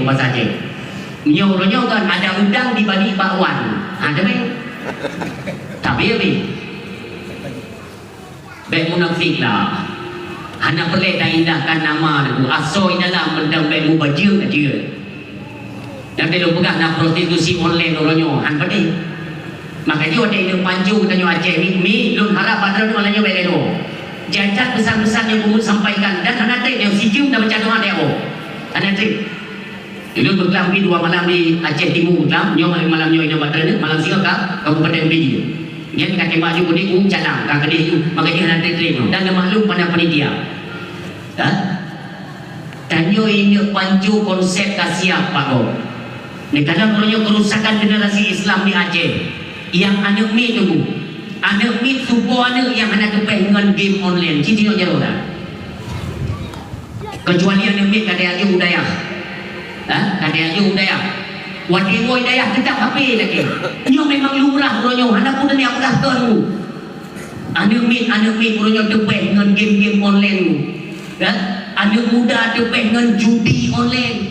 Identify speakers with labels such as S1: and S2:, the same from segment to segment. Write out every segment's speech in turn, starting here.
S1: bahasa Aceh. Nyo kan ada udang di balik bakwan. Ada be? Tapi be. Be munafik lah. Hana pelek dah indahkan nama tu. Asoi dalam benda be mu baju kat dia. Dan dia pegang nak prostitusi online orangnya. Han padi. Maka dia ada yang panju tanya Aceh mi lun harap padra tu malanya be tu. Jacat pesan-pesan yang kumut sampaikan dan hana trik yang si jum dah macam doa dia. Hana trik. Itu berkelampi 2 malam di Aceh Timur Kelam, malam nyo ina batera malam Singapura Kabupaten Pidi. Dia dekat tembak juga di calang kang kedih tu, maka dia nak terima dan maklum pada panitia. Ha? Tanyo ini panju konsep kasiap Pak Gop. Ni kadang punya kerusakan generasi Islam di Aceh. Yang anak mi tu. Anak mi supo anak yang anak kepeh dengan game online. Citi nak jaro dah. Kecuali anak mi kadang aja budaya. Kadang aja udaya. Wadi boy daya kita HP lagi. Nyo memang lumrah bronyo. Anak pun ni aku dah tahu. Anak mit bronyo depeh dengan game-game online. Anak muda depeh dengan judi online.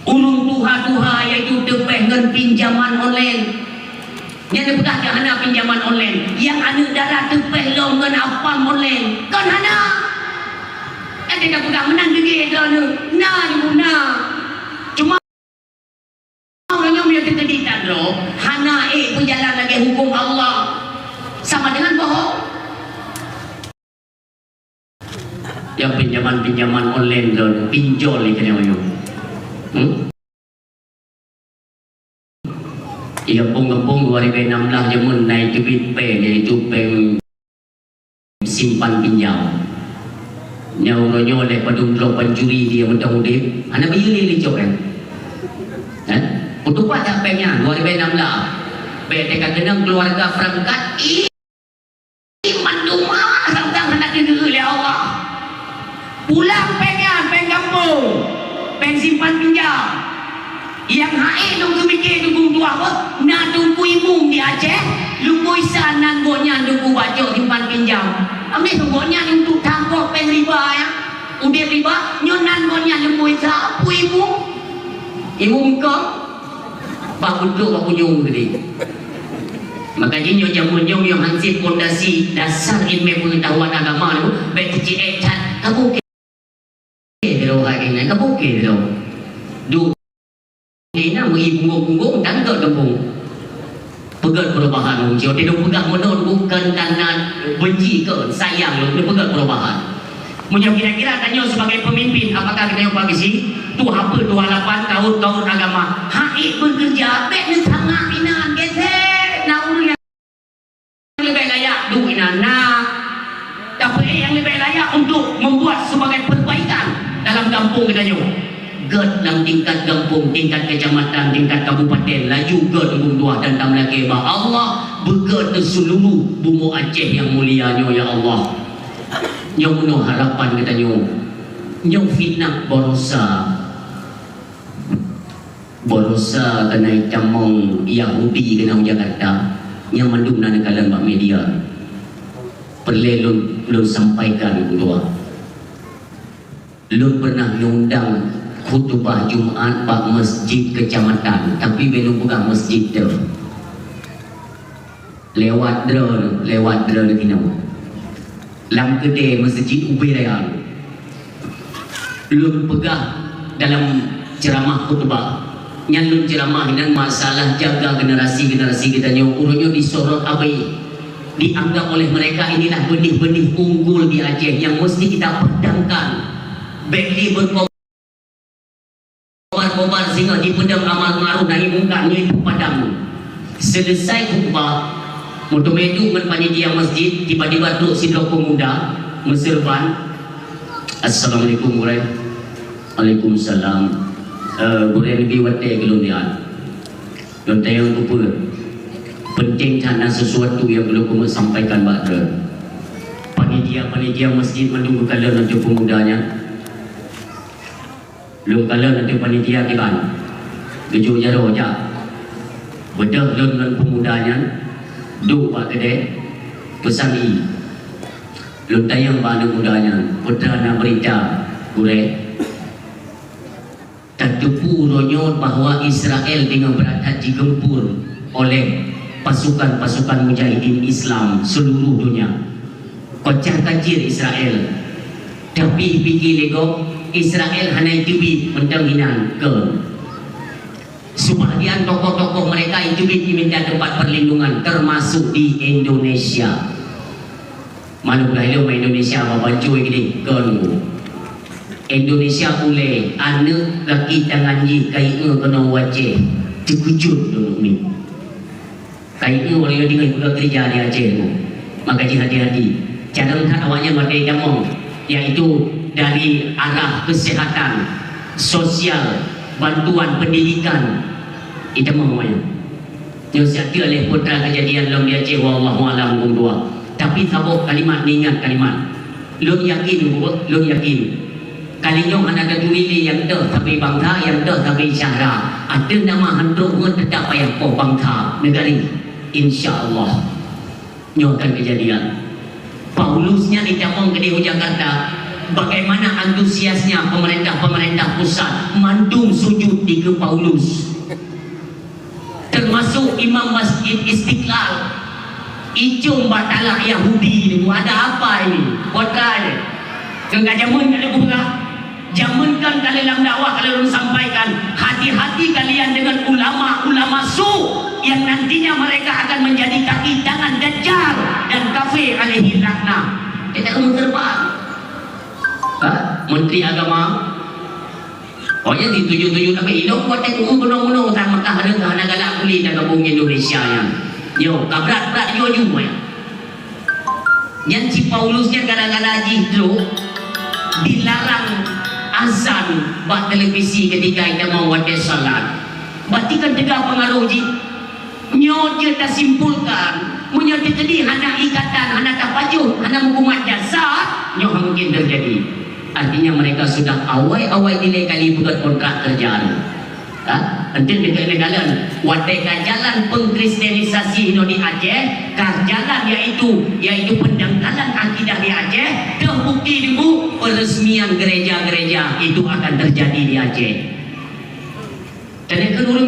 S1: Ulung tuha iaitu depeh dengan pinjaman online. Yang dekat ke anak pinjaman online. Yang anak darah depeh lo dengan apa online. Kan anak? Ada dah pegang menang degil ke anak? Nah ibu nah. Cuma orangnya punya ketedikan loh. Hana berjalan lagi hukum Allah sama dengan bohong. Yang pinjaman online loh, pinjol ni kena mayu. Ia kampung 2016 jamun naik debit pay iaitu pay simpan pinjam. Nyauranya oleh padung pencuri dia mudah-mudah. Anak bayi ni licok kan? Untuk buat tak pengnya 2016 BTK kena keluarga perangkat iman rumah tentang anak diri oleh Allah pulang pengnya peng kampung peng simpan pinjam yang hae nunggu mikir nunggu tua apa nak tunggu imum di Aceh lugu isan nan gonya nunggu bacok simpan pinjam ambil gonya untuk tangkap peng riba ya udah riba nyonan gonya lugu isa apa imum kau Pak Uduk Pak Kunyung tadi. Makanya jamun yang hansip fondasi dasar ilmu pengetahuan agama tu baik kecil cat kabuke dero hari ni kabuke dero. Du ni nak bagi punggung-punggung dan ke kampung. Pegat perubahan mungkin dia pegang menol bukan karena benci ke sayang dia pegat perubahan. Punya kira-kira tanya sebagai pemimpin apakah kita yang bagi si tu apa 28 tahun agama haik bekerja bet ni sangat ina gesek nak urus yang lebih layak du ina nak tapi yang lebih layak untuk membuat sebagai perbaikan dalam kampung kita nyo ged dalam tingkat kampung tingkat kecamatan tingkat kabupaten laju ged dua dan tam lagi bah Allah beged seluruh bumi Aceh yang mulia nyo ya Allah. Yang penuh harapan kita yang fitnah borosa kena camong Yahudi kena Jakarta yang mendung nak kalan bak media perlu lu sampaikan keluar lu pernah ngundang khutbah Jumaat bak masjid kecamatan tapi belum pegang masjid tu lewat drone kena lam kedai masjid Ubiraya lu pegang dalam ceramah khutbah nyalun ceramah dengan masalah jaga generasi kita urutnya disorot abai dianggap oleh mereka inilah benih-benih unggul di Aceh yang mesti kita pedangkan baikli berkobar sehingga dipedang amal ma'ruf nahi mungkarnya itu padam. Selesai khutbah Mutu-metu dengan panitia masjid tiba-tiba duduk si pemuda Mesirban. Assalamualaikum Waalaikumsalam. Boleh lebih watai kelunian dan yang lupa penting karena sesuatu yang perlu kamu sampaikan bakal panitia masjid menunggu kalian nanti pemudanya belum kalian nanti panitia kiban tujuh jaro aja bedah dengan pemudanya duk pak kedai pesani belum tayang pada mudanya putra nak berita boleh tak tupu uronyo bahwa Israel dengan berat digempur oleh pasukan-pasukan mujahidin Islam seluruh dunia. Kocak kacir Israel. Tapi fikir lego Israel hanya itu mentang hinan ke. Sebahagian tokoh-tokoh mereka itu diminta tempat perlindungan termasuk di Indonesia. Malu lahir Indonesia apa cuy gini kan. Indonesia boleh anak laki tangan ji kaya kena wajah dikujut dulu ni kaya orang yang tinggal juga kerja di Aceh tu. Maka hati-hati cara melihat awaknya mereka jamong iaitu dari arah kesihatan sosial bantuan pendidikan itu mahunya yang siati oleh putra kejadian dalam di Aceh wallahualam dua. Tapi sabuk kalimat ni ingat kalimat lu yakin kalinya anak milih yang dah tapi bangsa yang dah tapi syahra ada nama hantu pun tetap payah kau bangsa negari insyaAllah nyokan kejadian Paulusnya dicamong ke di Jakarta bagaimana antusiasnya pemerintah pusat mandung sujud di ke Paulus termasuk imam masjid Istiqlal icung batalah Yahudi ini ada apa ini kotanya enggak jamun kali bunga jamunkan kali dalam dakwah kalian sampaikan hati-hati kalian dengan ulama-ulama su yang nantinya mereka akan menjadi kaki tangan Dajjal dan kafir alaihi laknah. Kita kamu terbang Menteri Agama pokoknya dituju-tuju tapi ilok kuat aku gunung-gunung tak Mekah ada kerana galak kulit dan gabung Indonesia yang yo kabrat-kabrat yo ya yang si Paulusnya kadang-kadang jidro dilarang azan buat televisi ketika kita mau wajah salat berarti kan tegak pengaruh ji nyo dia dah simpulkan punya terjadi hanya ikatan hanya tapajuh hanya hukuman jasad nyo mungkin terjadi artinya mereka sudah awal-awal nilai kali buat kontrak kerjaan nanti negara-negara wadai jalan pengkristenisasi di Aceh jalan yaitu pendangkalan akidah di Aceh terbukti dulu peresmian gereja-gereja itu akan terjadi di Aceh dan yang kedua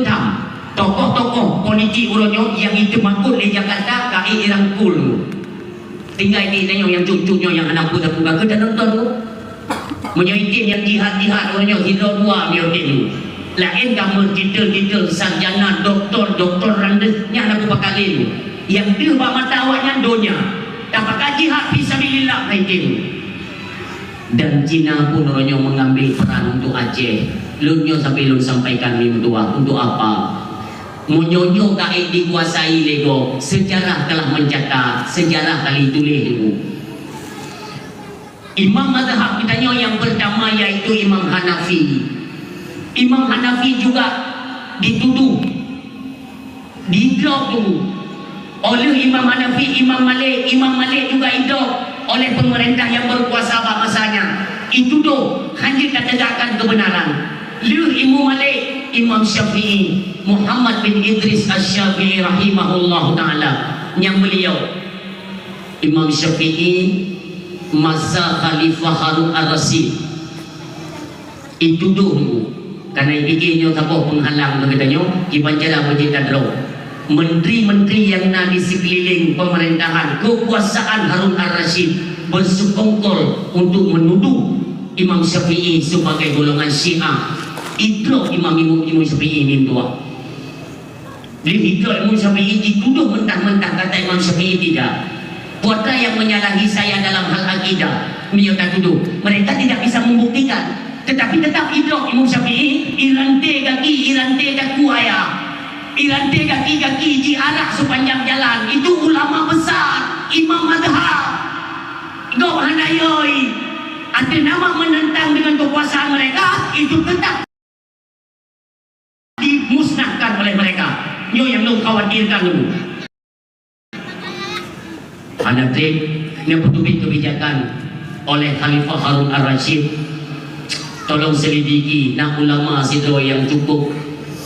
S1: tokoh-tokoh politik uronyo yang itu makul di Jakarta kai irangkul tinggal ini yang cucunya yang anak putra buka ke dan nonton tu menyoitin yang jihad-jihad uronyo hidro dua miotin lain kamu titel-titel sarjana doktor randesnya nak pakalin yang dia buat mata awaknya donya dapat kaji hak fisabilillah haitim dan Cina pun orangnya mengambil peran untuk Aceh lunyo sampai lun sampaikan ni tua untuk apa munyonyo kain dikuasai lego sejarah telah mencatat sejarah kali tulis dulu imam mazhab kita yang pertama yaitu Imam Hanafi juga dituduh diidrop dulu oleh Imam Hanafi, Imam Malik juga hidup oleh pemerintah yang berkuasa pada masanya itu tuh hanya tegakkan kebenaran liu Imam Malik, Imam Syafi'i Muhammad bin Idris Asy-Syafi'i rahimahullah ta'ala yang beliau Imam Syafi'i masa Khalifah Harun Ar-Rasyid itu dulu karena bikinnya tabuh penghalang katanya dibancala berjita draw menteri-menteri yang nak di sekeliling pemerintahan kekuasaan Harun Ar-Rasyid bersekongkol untuk menuduh Imam Syafi'i sebagai golongan Syiah itu Imam Syafi'i ini dua jadi itu Imam Syafi'i dituduh mentah-mentah kata Imam Syafi'i tidak putra yang menyalahi saya dalam hal akidah menyatakan tuduh mereka tidak bisa membuktikan tetapi tetap idrok Imam Syafi'i irante kaki ayah irante kaki di arah sepanjang jalan itu ulama besar imam madhab gau hanayoi ada nama menentang dengan kekuasaan mereka itu tetap dimusnahkan oleh mereka nyo yang lu khawatirkan dulu ada trik yang bertubik kebijakan oleh Khalifah Harun Ar-Rasyid tolong selidiki nak ulama sidro yang cukup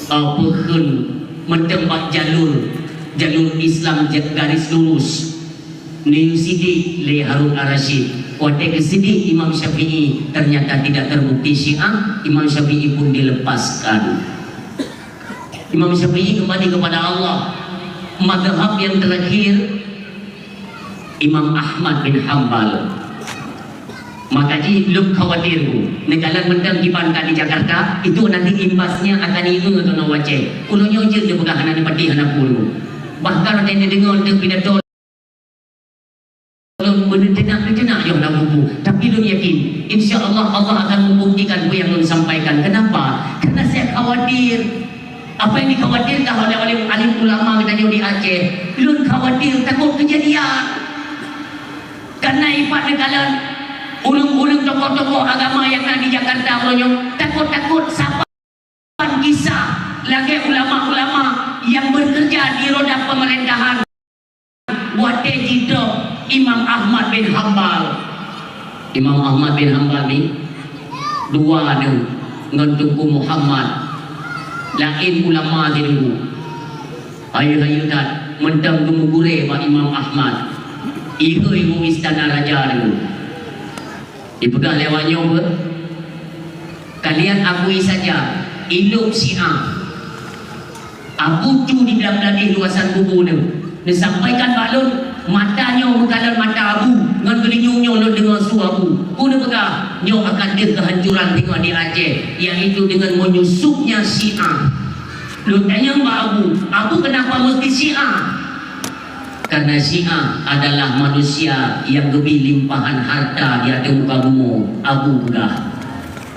S1: perhun mentempat jalur Islam garis lurus ni sidik le Harun Ar-Rasyid Waktu kesedih Imam Syafi'i ternyata tidak terbukti Syiah, Imam Syafi'i pun dilepaskan. Imam Syafi'i kembali kepada Allah. Mazhab yang terakhir Imam Ahmad bin Hanbal. Maka ji belum khawatir ku negara mentang di Banka di Jakarta itu nanti imbasnya akan ibu atau nawace ulunyo je dia pegang anak pati anak puluh bahkan ada yang dengar dia pidato benar-benar yang nak buku tapi lu yakin insya-Allah Allah akan membuktikan apa yang lu sampaikan. Kenapa? Karena saya khawatir apa yang dikhawatirkan oleh alim ulama kita di Aceh. Lu khawatir takut kejadian karena ibarat negara ulung-ulung tokoh-tokoh agama yang ada di Jakarta ulunyo takut-takut sapan kisah lagi ulama-ulama yang bekerja di roda pemerintahan wate jido Imam Ahmad bin Hanbal. Imam Ahmad bin Hanbal ni dua ni ngantuku Muhammad lain ulama dia dulu ayu-ayu tak mentang gemugure Pak Imam Ahmad ibu istana raja dulu dipegang lewatnya apa kalian akui saja iluk Syiah aku tu di dalam luasan buku ni disampaikan balon matanya mengkalan mata abu dengan kelinyungnya lo dengar suara abu pun pegang nyo akan dia kehancuran tengok di Aceh iaitu dengan menyusupnya Syiah. Lo tanya Mbak Abu kenapa mesti Syiah? Karena Syiah adalah manusia yang lebih limpahan harta di atas muka bumi. Abu pegang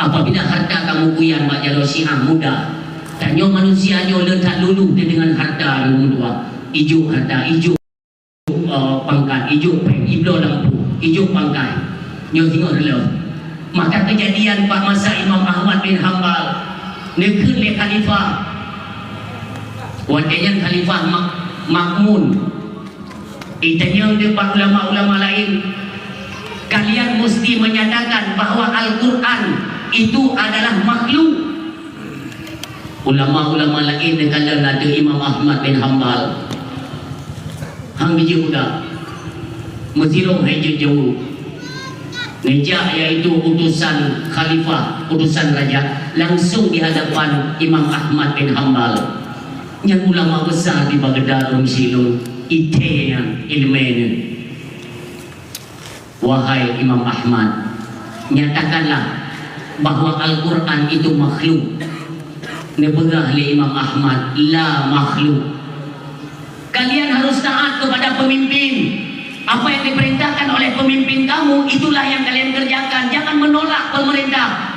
S1: apabila harta kamu kuyan Mbak Jaro Syiah mudah tanya manusianya letak lulu dia dengan harta di tua hijau harta hijau pangkat hijau peng iblo lampu hijau pangkat nyo tengok dulu maka kejadian Pak masa Imam Ahmad bin Hanbal nekun le khalifah wadanya khalifah Makmun itanya depan ulama-ulama lain kalian mesti menyatakan bahwa Al-Quran itu adalah makhluk. Ulama-ulama lain kalian ada Imam Ahmad bin Hanbal hang biji budak Mesirong haji jauh Nejak iaitu utusan khalifah, utusan raja langsung di hadapan Imam Ahmad bin Hanbal yang ulama besar di Baghdad Rumsilun ite yang ilmunya. Wahai Imam Ahmad, nyatakanlah bahwa Al-Quran itu makhluk. Nebegah oleh Imam Ahmad, la makhluk. Kalian harus taat kepada pemimpin. Apa yang diperintahkan oleh pemimpin kamu, itulah yang kalian kerjakan. Jangan menolak pemerintah.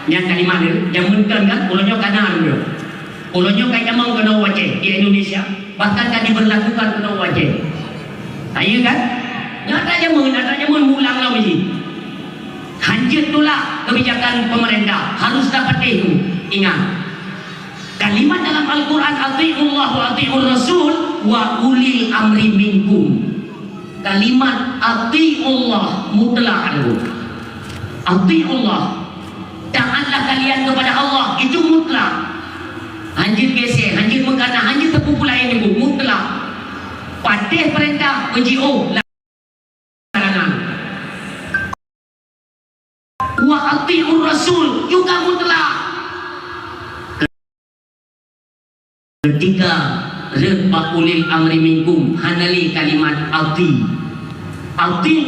S1: Yang kalimat itu, yang mungkin kan, ulunyo kanan dia. Ulunyo kayak mau kena wajib di Indonesia. Bahkan kan diberlakukan kena wajib. Ayo kan? Nyata jamun mulang lah begini. Hancur itulah kebijakan pemerintah. Harus dapat itu. Ingat. Kalimat dalam Al-Quran, ati'ullah wa ati'ur rasul wa ulil amri minkum. Kalimat ati'ullah mutlak itu. Ati'ullah, taatlah kalian kepada Allah, itu mutlak. Hanjir geser, hanjir mengkana, hanjir tepuk pula ini mutlak. Patih perintah NGO larangan. Wa ati'ur rasul juga mutlak. Ketika rebak ulil amri minkum hanali kalimat ati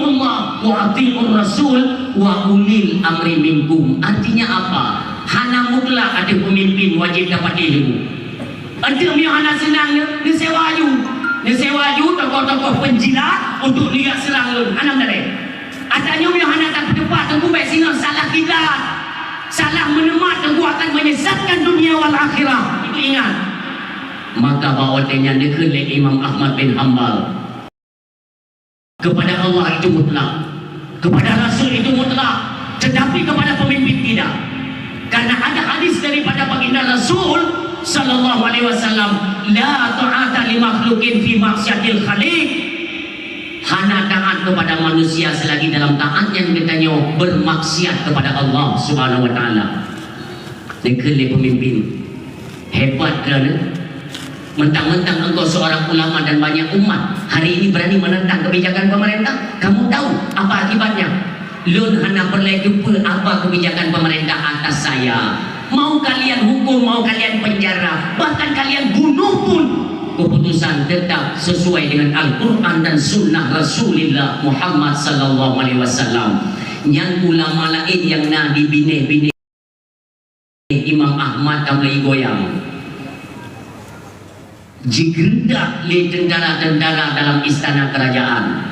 S1: Allah wa ati'ur rasul wa ulil amri minkum. Artinya apa? Hana mutlak ada pemimpin wajib dapat ilmu. Ada yang hana senang ni sewaju tokoh-tokoh penjilat untuk lihat serang lu. Hana dari. Adanya yang hana tak tepat tengku baik sini salah kita. Salah menemat tengku akan menyesatkan dunia wal akhirah. Itu ingat. Maka bawatnya dekat oleh Imam Ahmad bin Hanbal. Kepada Allah itu mutlak, kepada Rasul itu mutlak, tetapi kepada pemimpin tidak. Karena ada hadis daripada baginda Rasul sallallahu alaihi wasallam, la ta'ata li makhluqin fi maksiatil khaliq. Hana taat kepada manusia selagi dalam taat yang katanya bermaksiat kepada Allah Subhanahu wa taala. Dekat oleh pemimpin. Hebat kerana mentang-mentang engkau seorang ulama dan banyak umat hari ini berani menentang kebijakan pemerintah. Kamu tahu apa akibatnya? Lun hana perlu jumpa apa kebijakan pemerintah atas saya. Mau kalian hukum, mau kalian penjara, bahkan kalian bunuh pun, keputusan tetap sesuai dengan Al-Quran dan Sunnah Rasulullah Muhammad sallallahu alaihi wasallam. Yang ulama lain yang nak dibine-bine Imam Ahmad kamlai goyang. Jigrendak le tentara-tentara dalam istana kerajaan.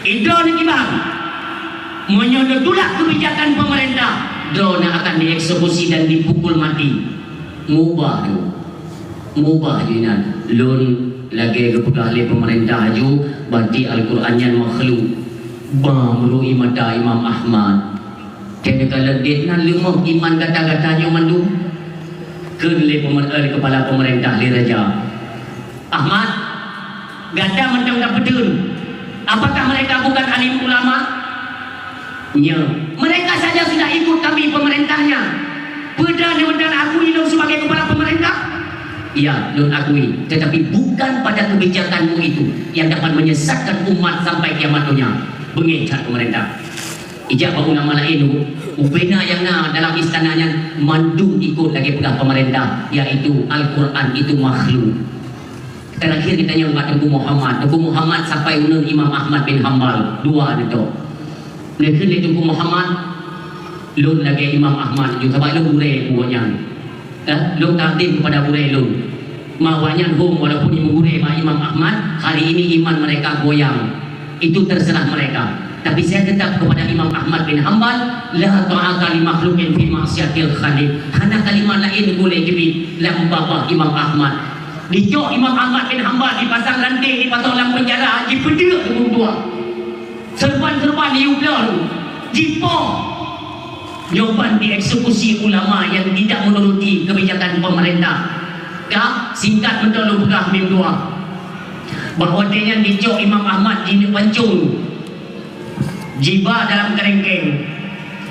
S1: Itu ni bang. Menyodotulak kebijakan pemerintah. Drone akan dieksekusi dan dipukul mati. Mubah tu. Mubah je nan. Lun lagi kepedah oleh pemerintah ju berarti Al-Quran yang makhluk. Merui mata Imam Ahmad. Kena kalau dia nan lemah iman kata-katanya mandu. Kenle kepala pemerintah le raja. Ahmad, gada mentang tak betul. Apakah mereka bukan alim ulama? Ya, mereka saja sudah ikut kami pemerintahnya. Benar-benar akui lu sebagai kepala pemerintah? Ya, lu akui. Tetapi bukan pada kebijakanmu itu yang dapat menyesatkan umat sampai kiamat dunia. Bengecat pemerintah. Ijak ulama lain upena yang dalam istananya mandu ikut lagi pegang pemerintah, yaitu Al-Quran itu makhluk. Terakhir kita yang buat Tengku Muhammad sampai unun Imam Ahmad bin Hanbal dua itu. Lekin le Tengku Muhammad lun lagi Imam Ahmad juga sebab lu burai buatnya. Lu takdim kepada burai lu. Mawanya hum walaupun ibu burai Imam Ahmad, hari ini iman mereka goyang. Itu terserah mereka. Tapi saya tetap kepada Imam Ahmad bin Hanbal, la ta'ata li makhluqin fi ma'siyatil khaliq. Hana kalimat lain boleh jadi dalam bawah Imam Ahmad. Dijok Imam Ahmad bin Hanbal dipasang ranting, dipasang dalam penjara, dipedek ke dua. Serban-serban diubah, dipong. Jawapan dieksekusi ulama yang tidak menuruti kebijakan pemerintah. Ya, singkat betul lu pegah mim dua. Bahawa dia yang dijok Imam Ahmad di pancung. Jiba dalam kerengkeng.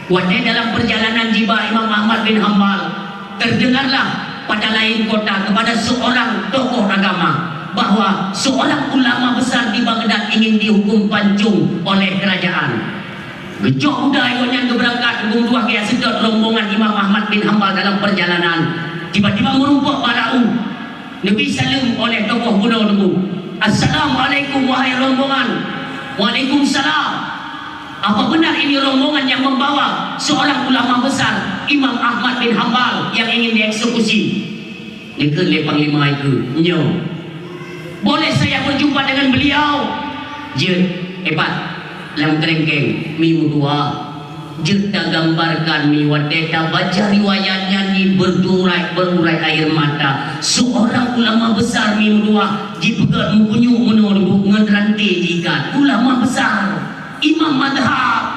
S1: Wadai dalam perjalanan jiba Imam Ahmad bin Hanbal, terdengarlah pada lain kota kepada seorang tokoh agama bahawa seorang ulama besar di Baghdad ingin dihukum pancung oleh kerajaan. Gejok muda ikutnya berangkat berbuah kaya sedot rombongan Imam Ahmad bin Hanbal dalam perjalanan. Tiba-tiba merumpuk barau. Nabi salam oleh tokoh muda itu. Assalamualaikum wahai rombongan. Waalaikumsalam. Apa benar ini rombongan yang membawa seorang ulama besar Imam Ahmad bin Hanbal yang ingin dieksekusi? Dia le panglima itu. Nyo. Boleh saya berjumpa dengan beliau? Je, hebat. Dalam kerengkeng mi mutua. Je tak gambarkan mi wadeta baca riwayatnya ni berurai air mata. Seorang ulama besar mi mutua dipegat mukunyu menurut ngerantai jikat. Ulama besar. Imam madhab.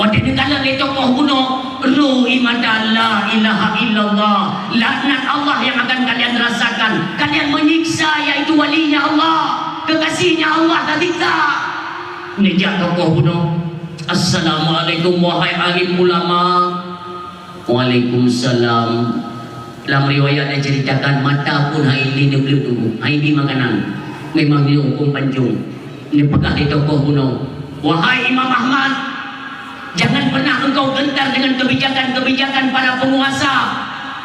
S1: Wadai negara le tokoh kuno ruhi mata la ilaha illallah. Laknat Allah yang akan kalian rasakan. Kalian menyiksa yaitu walinya Allah, kekasihnya Allah ketika nejak tokoh kuno. Assalamualaikum wahai alim ulama. Waalaikumsalam. Dalam riwayat yang ceritakan mata pun hari ini dia belum tunggu. Hari ini makanan. Memang dia hukum pancung. Ini pegah di tokoh kuno. Wahai Imam Ahmad, jangan pernah engkau gentar dengan kebijakan-kebijakan para penguasa,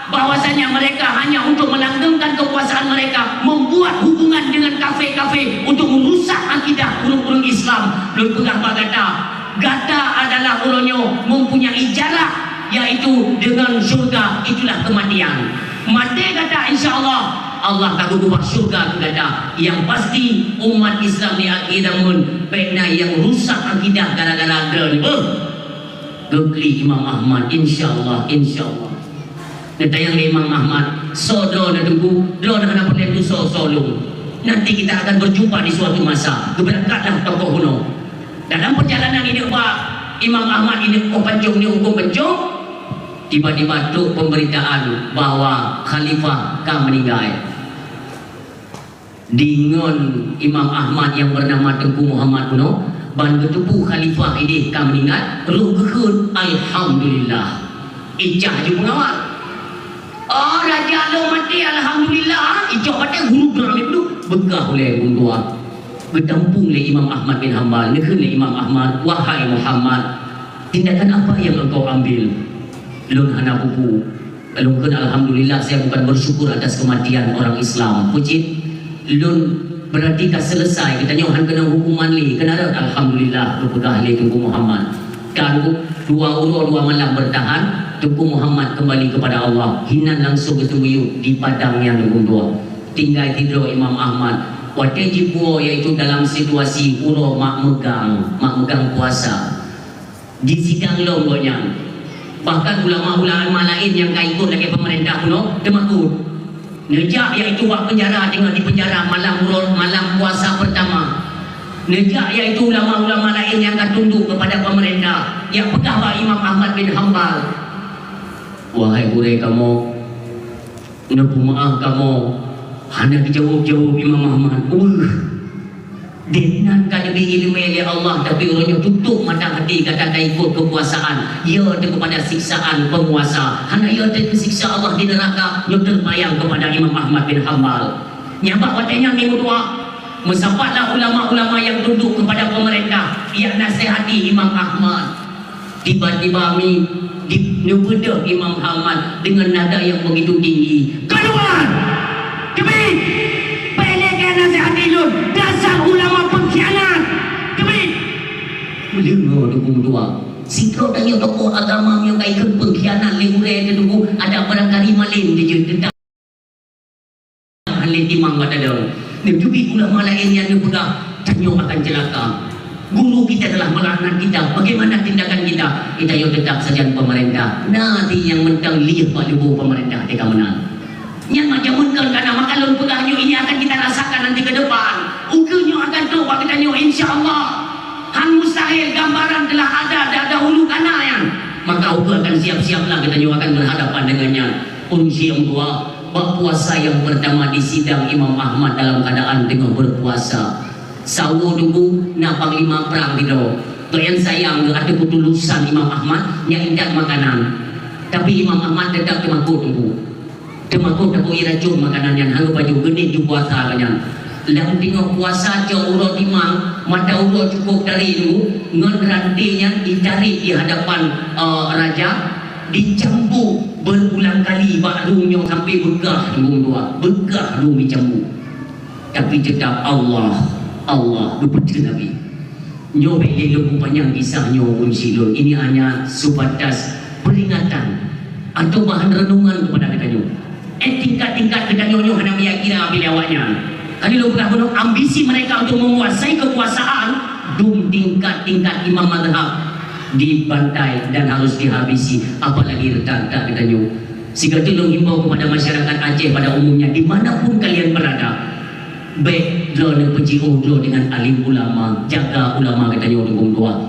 S1: bahwasanya mereka hanya untuk melanggengkan kekuasaan mereka, membuat hubungan dengan kafe-kafe untuk merusak akidah ulung-ulung Islam. Belum pegah berkata, gata adalah ulunyo mempunyai jarak, yaitu dengan syurga itulah kematian. Mati kata insyaAllah Allah tak berubah syurga kata. Yang pasti umat Islam di akhidamun pena yang rusak akidah gara-gara ni. Gekli Imam Ahmad insyaAllah. Netayang Imam Ahmad sodo na tunggu do na kana perlu solong. Nanti kita akan berjumpa di suatu masa. Keberangkatlah tokoh kuno. Dalam perjalanan ini Pak Imam Ahmad ini hukum pencung. Tiba-tiba tu pemberitaan bahawa khalifah akan meninggal. Dengan Imam Ahmad yang bernama Tengku Muhammad kuno, ban bertubuh khalifah ini akan meninggal. Ruh gekun alhamdulillah. Ijah je pengawal. Oh raja lo mati alhamdulillah. Ijah mati guru geram itu begah oleh buntua. bertampung oleh Imam Ahmad bin Hanbal. Nekun oleh Imam Ahmad, wahai Muhammad, tindakan apa yang engkau ambil? Lun hana buku. Lun alhamdulillah saya bukan bersyukur atas kematian orang Islam. Puji lun berarti dah selesai kita nyohan kena hukuman li. Kenapa? Alhamdulillah berpegah li Tunku Muhammad. Kan 2 malam bertahan, Tunku Muhammad kembali kepada Allah. Hinan langsung ketemu di padang yang nombor 2. Tinggal tidur Imam Ahmad. Waktu jibuo yaitu dalam situasi uro mak megang puasa. Di sidang lomboknya. Bahkan ulama-ulama lain yang tak ikut lagi pemerintah kuno, demakut. Nejak iaitu buat penjara, tengah di penjara malam puasa pertama. Nejak iaitu ulama-ulama lain yang tak tunduk kepada pemerintah, yang pegawai Imam Ahmad bin Hanbal. Wahai burai kamu, nepu maaf kamu, hendak dijawab-jawab Imam Ahmad. Dengan kan lebih ilmu oleh Allah, tapi orangnya tutup mata hati kata tak ikut kekuasaan. Ia kepada siksaan penguasa. Hanya ia tersiksa Allah di neraka. Ia terbayang kepada Imam Ahmad bin Hanbal. Nyabak watanya minggu 2. Mesapatlah ulama-ulama yang tunduk kepada pemerintah. Ia nasihati Imam Ahmad. Tiba-tiba dibedah Imam Ahmad dengan nada yang begitu tinggi. Keluar! Kebit! Pelekkan nasihati lun. Dasar ulama pengkhianat. Kebit! Melengah dukung 2. Sikau tanya tokoh agama yang kaikan pengkhianat lehureh dia tunggu ada barangkali malin dia tetap halin timang pada dia. Dan juga ulama lain yang dia pegang tanya akan celaka. Guru kita telah melaknat kita. Bagaimana tindakan kita? Kita yang tetap saja pemerintah. Nanti yang mentang lihat pak lebu pemerintah kita menang. Yang macam mungkin karena makalun pegahnya ini akan kita rasakan nanti ke depan. Ukirnya akan terubah kita nyo insya-Allah. Han mustahil gambaran telah ada dahulu kana yang. Maka ukir akan siap-siaplah kita nyo akan berhadapan dengannya. Unsi yang tua, bab puasa yang pertama di sidang Imam Ahmad dalam keadaan tengah berpuasa. Sawu dulu na panglima perang gitu. Tuan sayang ada ketulusan Imam Ahmad yang indah makanan. Tapi Imam Ahmad tetap temakut tunggu. Temakut tak boleh racun makanan yang harus baju genit di puasa kanya. Dalam tengok puasa jauh urut timang, mata urut cukup dari dulu, ngon rantinya ditarik di hadapan raja, dicampur berulang kali bakrunya sampai begah dua, begah dulu dicampur. Tapi tetap Allah berpercaya Nabi. Nyo beli lebih panjang kisah nyo unsilun. Ini hanya sebatas peringatan atau bahan renungan kepada kita nyo. Tingkat-tingkat kita nyo hendak meyakini bila awaknya. Kali lu pernah ambisi mereka untuk menguasai kekuasaan, tingkat-tingkat imam madhab dibantai dan harus dihabisi. Apalagi retak-retak kita nyo. Sehingga tolong himbau kepada masyarakat Aceh pada umumnya, dimanapun kalian berada, baik lo dan penjiho lo dengan alim ulama, jaga ulama kita nyo dukung dua.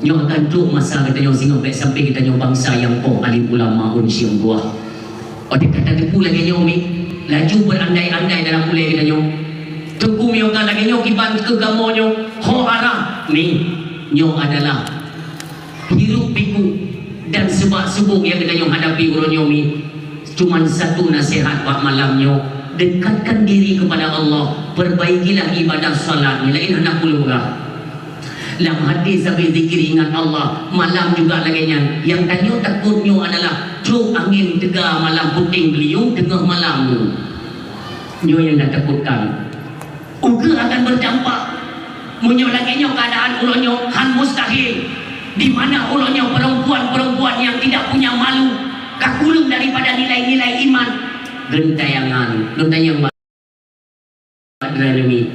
S1: Nyo akan duk masa kita nyo sehingga baik sampai kita nyo bangsa yang alim ulama unsi yang dua. Oleh kata tipu lagi nyo laju berandai-andai dalam mulai kita nyo. Tunggu nyo kan lagi nyo kiban ke gamo nyo ho arah nyo adalah hirup piku dan sebab-sebab yang kita nyo hadapi uro nyo cuman satu nasihat buat malam nyo. Dekatkan diri kepada Allah, perbaikilah ibadah salat. Lain hendak pulurah dalam hati sampai zikir ingat Allah. Malam juga lagi yang tanyo takutnya adalah truk angin tegar malam puting beliung tengah malam nyo yang dah takutkan uga akan berdampak munyo lagi nyo keadaan ulonyo han mustahil, di mana ulonyo perempuan-perempuan yang tidak punya malu kakulung daripada nilai-nilai iman gentayangan yang badranami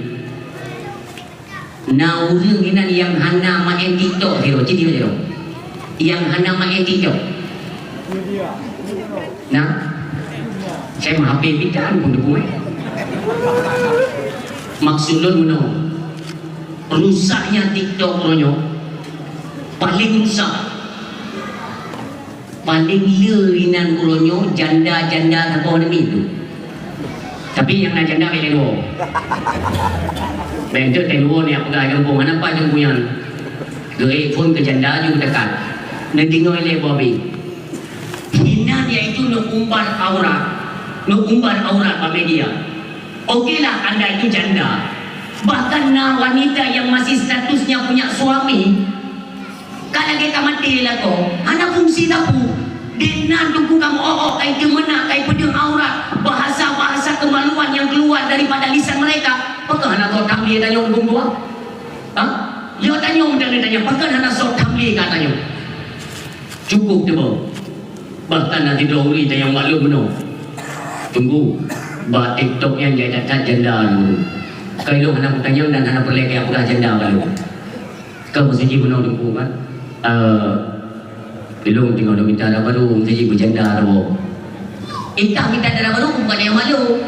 S1: na urang inan yang hana main TikTok hero citi hero yang hana main TikTok nah saya mah HP bidaan pun debu maksudun meno rusaknya TikTok ronyo paling rusak paling lerinan uronyo janda-janda tanpa demi itu. Tapi yang nak janda beli dua. Bentuk telu ni apa gaya kampung mana apa yang punya. Gaya pun ke janda juga dekat. Nanti ngoleh babi. Hina dia itu nak umbar aurat pada media. Okeylah anda itu janda. Bahkan wanita yang masih statusnya punya suami, kalau kita mati lah kau, anak fungsi tapu. Dia tunggu kamu kai kemana, kai pedang aurat, bahasa-bahasa kemaluan yang keluar daripada lisan mereka. Apakah anak kau tamli tanya hukum dua? Ya tanya tanya, apakah anak kau tamli katanya? Cukup tu bang. Bahkan nanti dahulu tanya maklum benar. Tunggu, bah TikTok yang jadi kat janda dulu. Kalau anak tanya dan anak perlek yang pernah janda kalau. Kau mesti benar tunggu kan? Belum tengok minta darah baru, mesti berjanda tu. Kita minta darah baru bukan yang malu.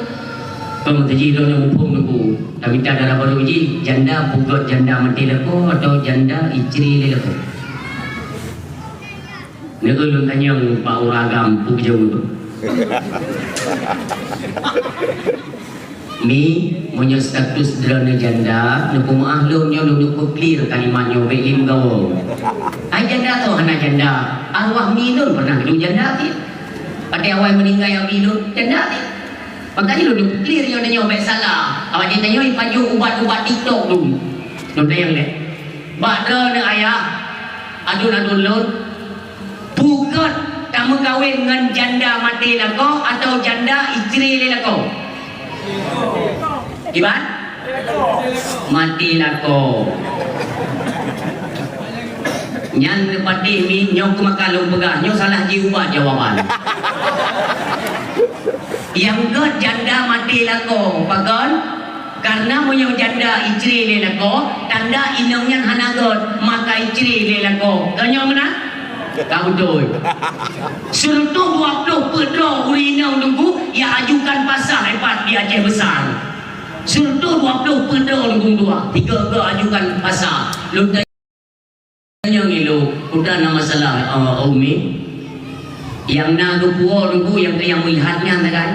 S1: Kau mesti dia yang mumpung tunggu. Tak minta darah baru je, janda pugot janda mati lako atau janda isteri lako. Ni ulun tanya Pak Uragam pu jauh tu. Mi punya status derana janda, nak maaf lu nyo lu clear kalimatnya belim gawo. Ai janda tu hana janda. Arwah mi lu pernah lu janda ti. Pada awal meninggal yang mi lu janda ti. Makanya lu clear yo nyo baik salah. Awak dia tanya paju ubat-ubat TikTok lu. Lu tayang deh. Badra ne ayah. Adun-adun lu. Pukat kamu kahwin dengan janda mati lako atau janda isteri lako? Iban? Mati lako. Nyan pati mi nyok makalong pegah nyok salah diubah jawaban. Yang ke janda mati lako, pagon? Karena punya janda isteri lako, tanda inangnya hanagot maka isteri lako. Kau mana? Kau betul. Serta 20 pedro urinau nunggu yang ajukan pasal hebat di Aceh Besar. Serta 20 pedro nunggu dua. 3 ke ajukan pasal. Lu tanya ngilu, udah nama masalah Umi. Yang nak puo nunggu yang melihatnya kan.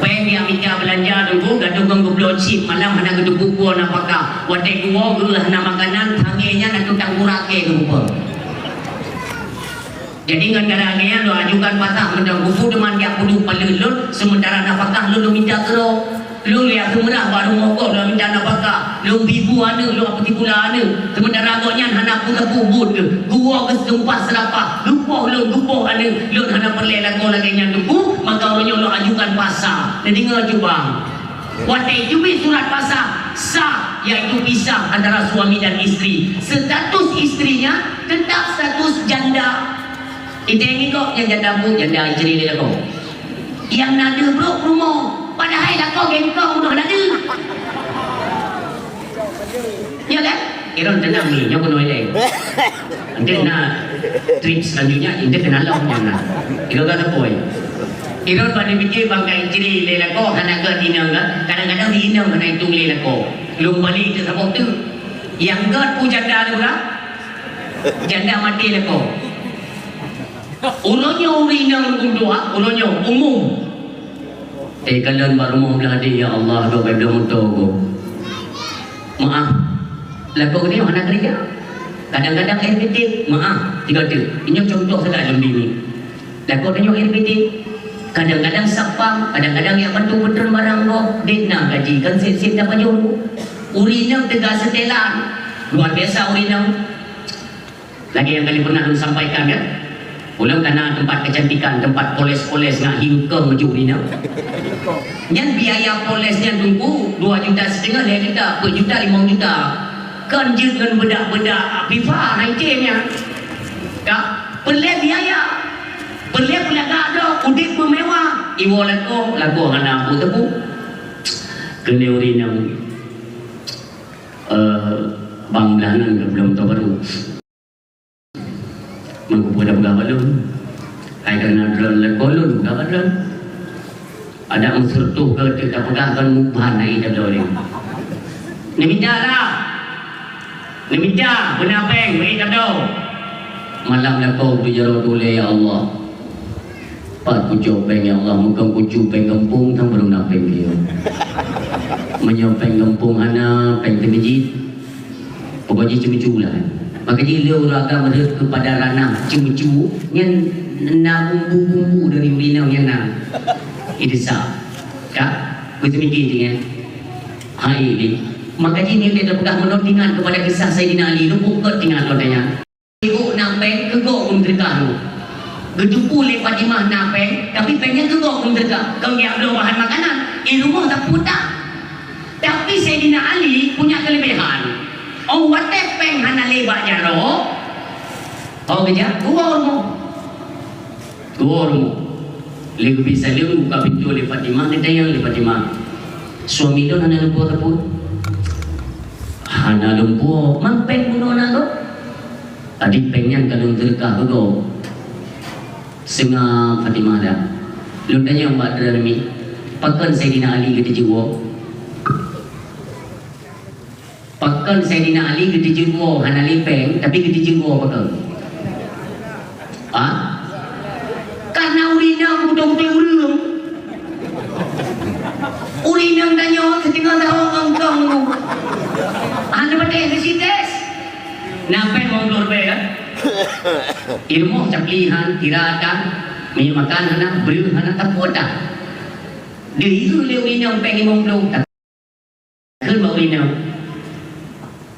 S1: Peng yang minta belanja nunggu gaduh ganggu blocip malam hana gaduh puo napakah. Wadai guo gelah nama makanan tangenya nak tukang kurake ke puo. Jadi ngandaranya lo ajukan patah mendang buku deman dia kudu palelun sementara nafkah lu minta kero lu lihat semerah baru mogok lu minta nafkah lu bibu ane lu apa tipula ane sementara agaknya hana puta bubut ke gua ke sempah selapah lupa lu ane lu hana perle lagu lagi yang duku maka orangnya lu ajukan pasal jadi ngajubang wadai jubi surat pasal sah iaitu pisah antara suami dan isteri status istrinya tetap status janda. Itu yang ikut yang janda janda isteri dia kau. Yang nada bro rumah. Padahal lah kau gengkau udah nada. Ya kan? Iron tenang ni, yang penuh ini. Nanti nak trik selanjutnya, nanti kena lah yang nak. Iron kata poin. Iron pada fikir bangkai isteri dia kau, karena ke dinam kan? Kadang-kadang dinam kena hitung dia kau. Belum balik ke sabuk tu. Yang ke janda tu lah. Janda mati lah kau. Ulunnya urinang kundua, ulunnya umum. Kalian baru mau beladi ya Allah, doa benda mutogo. Maaf, lagu ni mana kerja? Kadang-kadang RPT, maaf, tiga tu. Ini contoh saja dalam bini. Lagu ni RPT. Kadang-kadang sapang, kadang-kadang yang betul-betul barang kau, dena gaji kan set-set dapat jauh. Urinang tegas setelan, luar biasa urinang. Lagi yang kali pernah lu sampaikan kan? Ulang karena tempat kecantikan, tempat poles-poles nak hingkong majurina. Yang biaya polesnya tunggu 2,5 juta, 2 juta, 4 juta, 5 juta. Kan dengan bedak-bedak pipa naiknya. Ya, perlu biaya. Perlu ada udik bermewah. Iwo lagu hana aku tepu. Kena urina. Bang belanan belum tahu baru. Mengkumpul dah belum. Ai kerana drone kolon dah belum. Ada unsur tu ke tidak pegangkan mubhan ai dah belum. Ni minta lah. Ni minta benar peng bagi dah belum. Malam lah kau berjara dulu ya Allah. Pat pucuk peng ya Allah, muka pucuk peng kampung tang baru nak peng dia. Menyok peng kampung ana peng temiji. Pokoknya cumi-cumi lah. Maka dia uraga mereka kepada ranah cemu-cemu yang nak bumbu-bumbu dari urinau yang nak. Itu sah. Tak? Betul mikir je kan? Hai ini. Maka ini dia pegang menontingan kepada kisah Sayyidina Ali. Lu buka tinggal katanya. Ibu nampak kegok menterkah. Gedupu lepas Fatimah nampak. Tapi pengen kegok menterkah. Kau yang belum bahan makanan. Rumah tak putar. Tapi Sayyidina Ali punya kelebihan. Oh watepeng hana lebat jaro. Oh kerja. Gua rumah. Lalu bisa lalu buka pintu oleh Fatimah. Kita yang oleh Fatimah. Suami tu hana lumpur kaput. Hana lumpur. Mampek bunuh anak tu. Tadi pengen kalau terkah tu. Sengah Fatimah dah. Lalu tanya Mbak Darmi. Pakan Sayyidina Ali kita jiwa. Pakan Sayyidina Ali kita jiwa. Hana lepeng. Tapi kita jiwa pakan. Karena urina betul-betul urung. Urina tanya ketinggal tahu ngangkang tu. Anda betul ke sites? Nampak mongol be kan? Ilmu caplihan, tirakan, minyak makan hana, beri hana tak kuat. Dia itu le urina pengen mongol. Kan bawa urina.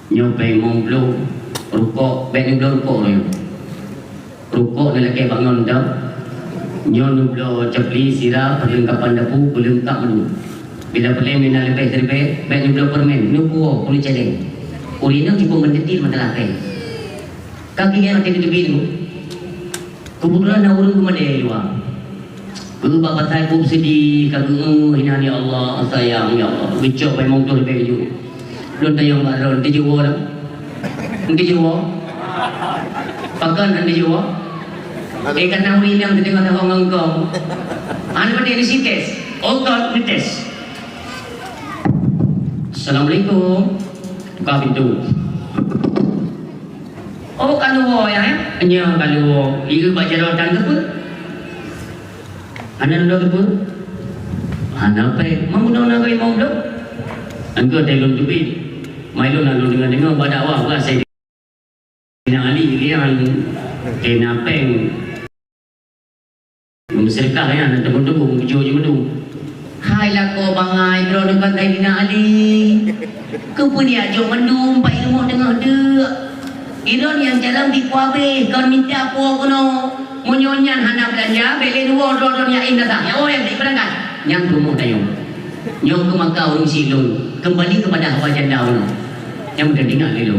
S1: Nyopeng mongol, rukuk, beg rukuk ni. Rukuk ni lagi bangun dah. Nyon blo capli sirap perlengkapan dapur perlengkap dulu. Bila perleng mina lebih terbaik, baik blo permen, nupu boleh celeng. Urina cukup mendetil mata lakai. Kaki yang ada di depan kebetulan nak urut kemana luar. Aku bapak saya pun sedih, kagum hina ya Allah, sayang ya Allah. Bicok pai mong tu lebih ju. Belum tayang baron, di Jawa dah. Di Jawa. Pakan di Jawa. Karena urina yang terdengar tahu ngangkong. Anda pada di sites. Oh God, di tes. Assalamualaikum. Buka pintu. Oh kalau ya, hanya kalau ibu baca doa ke pun, anda doa ke pun, anda apa? Mamu doa nak kau mau doa? Engkau telur tubi, mailo nak dengan dengar pada awak bukan saya. Sayyidina Ali yang kena peng, memserkah ya, nanti berdua muncul je berdua. Hai lah kau bangai bro dekat Sayyidina Ali. Kau pun dia jom mendung, pai rumah tengah dek. Iron yang jalan di kuabe, kau minta apa kono? Munyonyan hana belanja, beli dua rodon yang indah tak? Ya oh yang beli berangkat. Yang rumah tayong. Nyok ke Makkah urung silun, kembali kepada hawa janda kono. Yang mudah dengar dulu.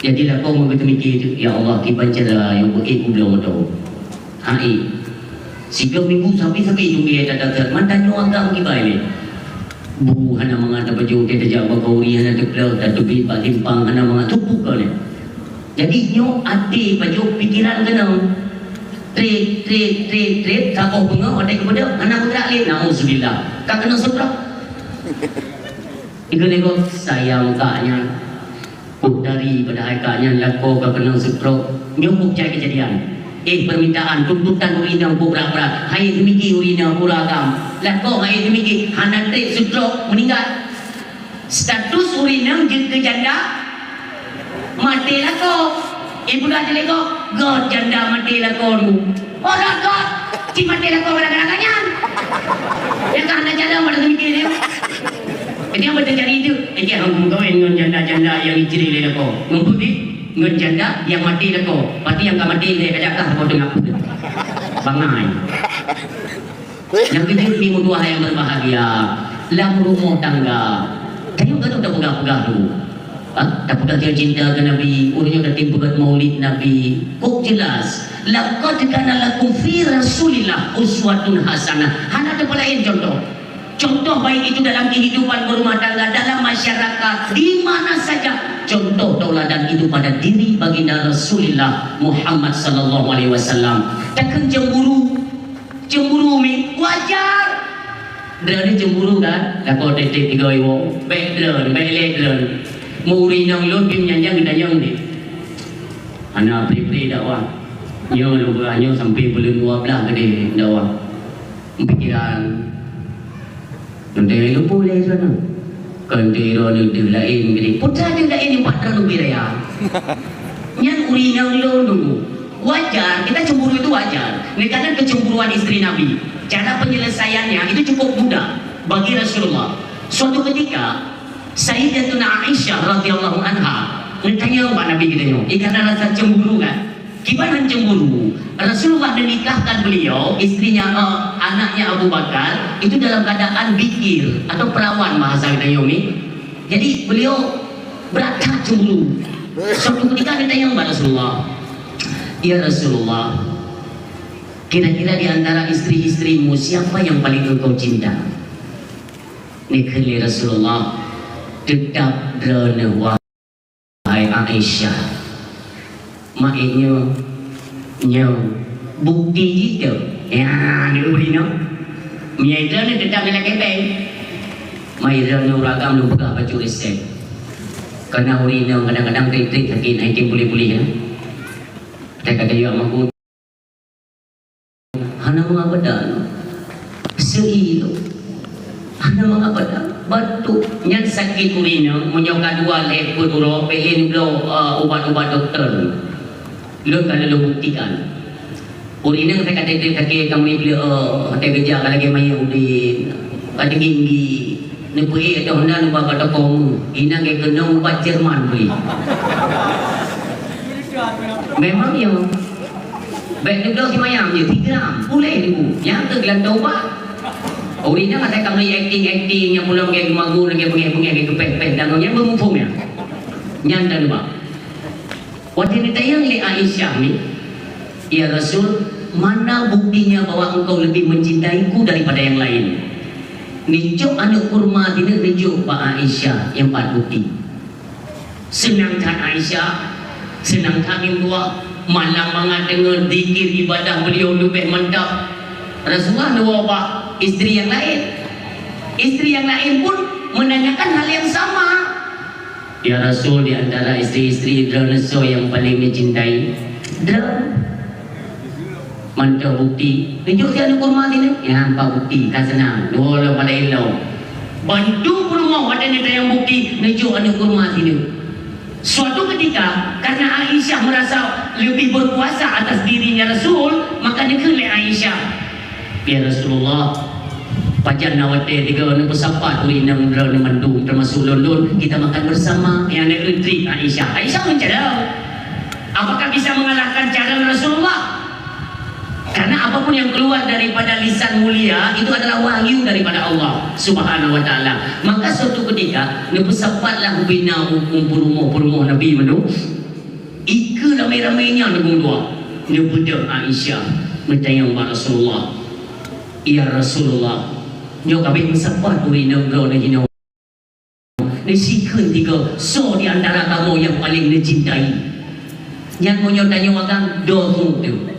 S1: Jadilah kau mengemikir, ya Allah kiban cara yang buat belum tahu. Hai. 3 minggu sampai jumpa ada dekat mantan nyuanggang kibai ni. Bu hana mengata baju dia terjak bagauri hana teklau dan tepi pak limpang hana mengata buka ni. Jadi nyo ati baju pikiran kena. Tret takoh bunga ada kepada hana bergerak leh. Nauzubillah. Kak kena sebrah. Iku nego sayang kaknya. Dari pada kaknya lako kak kena sebrah. Nyo bukjai kejadian. Permintaan tuntutan urina berat-berat. Hai demikian urina kuragam. Lako hai demikian hana tret stroke meninggal. Status urina ke janda mati lako. Ibu dah leko god janda mati lako nu. Oh god. Ci mati lako kadang-kadangnya. Yang hana janda mana demikian dia. Dia betul cari itu. Dia hang kau dengan janda-janda yang iciri leko. Ngumpul ngon janda yang mati leko. Pati yang tak mati dia kajakah kau dengar. Bangai. Yang ketiga minggu dua yang berbahagia. Dalam rumah tangga. Kayu kau tak pegang-pegang tu. Tak pegang cinta ke Nabi. Urutnya dah tim pegang maulid Nabi. Kok jelas. Laqad kana lakum fi Rasulillah uswatun hasanah. Hana ada lain contoh. Contoh baik itu dalam kehidupan berumah tangga, dalam masyarakat, di mana saja. Contoh tauladan itu pada diri baginda Rasulullah Muhammad sallallahu alaihi wasallam. Takkan cemburu mi wajar. Dari cemburu kan, kalau detik tiga iwo, background, background, muri yang lo bim yang dayang ni. Anak pri dakwah, nyo lo nyo sampai bulan 12 kali dakwah. Pikiran nanti lupa lagi sana. Kantira nanti lain gini. Putra dia lain yang patah lebih raya. Yang urina lo nunggu. Wajar, kita cemburu itu wajar. Ini kadang kecemburuan istri Nabi. Cara penyelesaiannya itu cukup mudah bagi Rasulullah. Suatu ketika Sayyidatuna Aisyah radhiyallahu anha bertanya kepada Nabi kita, karena rasa cemburu kan. Gimana cemburu? Rasulullah menikahkan beliau, istrinya anaknya Abu Bakar itu dalam keadaan bikir atau perawan bahasa kita Yomi. Jadi beliau berata cemburu. Suatu ketika ditanya kepada Rasulullah, ya Rasulullah, kira-kira di antara istri-istrimu siapa yang paling engkau cinta? Nikah Rasulullah tetap drone wahai Aisyah. Maknya bukti itu ya ni beri no miaira ni tetap nak kepeng maira ni ragam lu pegang baju resep karena urina kadang-kadang trik-trik sakit naik boleh-boleh ya tak kata ya aku hana mengabadan seilo hana mengabadan batu yang sakit urina menyoka dua lepur uro pelin blo ubat-ubat doktor lu kalau lu buktikan urina kata kaki kamu ni bila kata kerja kalau lagi main udin kata tinggi ni pergi ada honda ni bapa tak kamu ina ke kena ubat Jerman beli memang ya baik ni kalau si mayam je 3 gram boleh ni bu yang tu gelang ubat urina kata kamu acting yang mula pergi magu lagi pergi kepet-pet dan yang bermumpung ya nyanda ni bang. Waktu ditanya oleh Aisyah ni, ya Rasul, mana buktinya bahwa engkau lebih mencintaiku daripada yang lain? Nijuk anak kurma tidak nijuk Pak Aisyah yang 4 bukti. Senangkan Aisyah, senangkan yang dua, malam mangat dengan zikir ibadah beliau lebih mantap. Rasulullah dua Pak, isteri yang lain. Isteri yang lain pun menanyakan hal yang sama. Ya Rasul, di antara istri-istri Draneso yang paling mencintai mantap bukti tunjuk dia ada kurma sini ya 4 bukti tak senang dua pada ilau bantu kurma ada yang bukti tunjuk ada kurma sini. Suatu ketika karena Aisyah merasa lebih berkuasa atas dirinya Rasul maka dia kelek Aisyah ya Rasulullah pajan nawate tiga orang bersapat uri nang drone mandung termasuk london kita makan bersama yang ada retreat Aisyah mencadang apakah bisa mengalahkan cara Rasulullah karena apapun yang keluar daripada lisan mulia itu adalah wahyu daripada Allah Subhanahu wa taala. Maka suatu ketika ne bersapatlah bina umur Nabi mandu ika ramai-ramainya ne dua ne budak Aisyah bertanya kepada Rasulullah ya Rasulullah nyo kami bersapat uri negara negara nesikan tiga so di antara kamu yang paling dicintai yang mau tanya orang dohu tu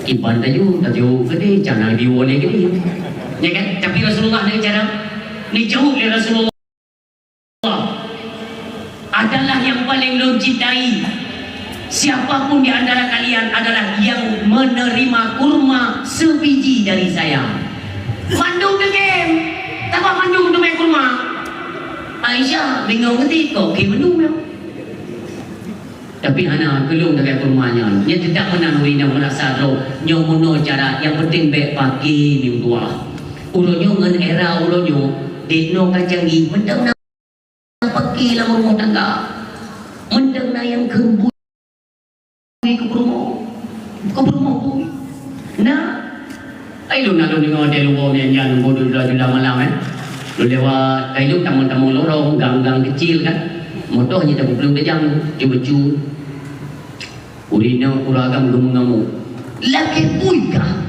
S1: iban tayu gede jangan diwole gede ya kan tapi Rasulullah dengan cara ni jauh dari Rasulullah adalah yang paling lo cintai. Siapapun di antara kalian adalah yang menerima kurma sebiji dari saya. Mandung ke game, tak apa mandung tu main kurma. Aisyah bingung ngerti kok game mandung ya. Tapi anak belum dekat kurmanya. Dia tidak pernah urina merasa roh. Nyomono cara yang penting baik pagi ni dua. Ulonyo ngan era ulonyo dino kacang gi mendang na pagi lah rumah tangga. Mendang na yang kembui ke rumah bui. Nah ay lu nalo ni ngode lu ni yan bodoh dah malam lu lewat kayu tamu-tamu lorong gang-gang kecil kan motornya tak belum kejam cuba-cuba urina uragam gemuk-gemuk laki pui kah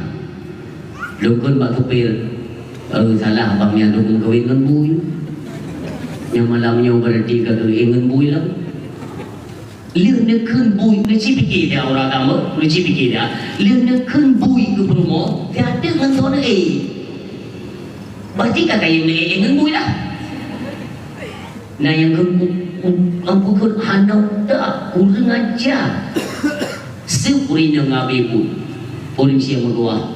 S1: lu kan bak kepil salah abang yang dukung kawin dengan bui yang malamnya berarti kata dengan bui lah lihat nak kan bui nak fikir dia orang kamu nak fikir dia lihat nak kan bui ke rumah dia ada dengan tuan berarti kata yang dengan bui lah nah yang aku kan hendak tak kurang ajar seurina ngabe pun polisi yang menguah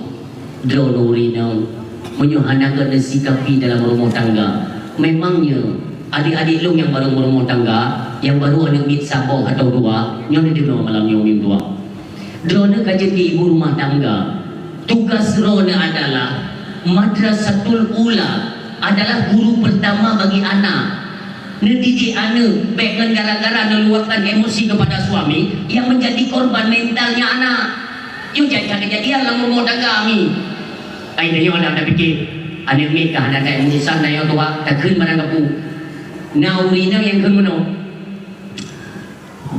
S1: drone urina menyuhanakan sikapi dalam rumah tangga. Memangnya adik-adik lu yang baru berumah tangga, yang baru ada mit saboh atau dua, nyonya di rumah malam nyonya dua. Drone kajian di ibu rumah tangga. Tugas drone adalah madrasatul ula adalah guru pertama bagi anak. Mendidik anak, baik gara-gara meluapkan emosi kepada suami yang menjadi korban mentalnya anak. Yo jangan kejadian lah rumah tangga kami. Akhirnya orang dah fikir, anak nikah dan ada insan dan yang tua takขึ้นมากับกูnaurina yangขึ้นmana?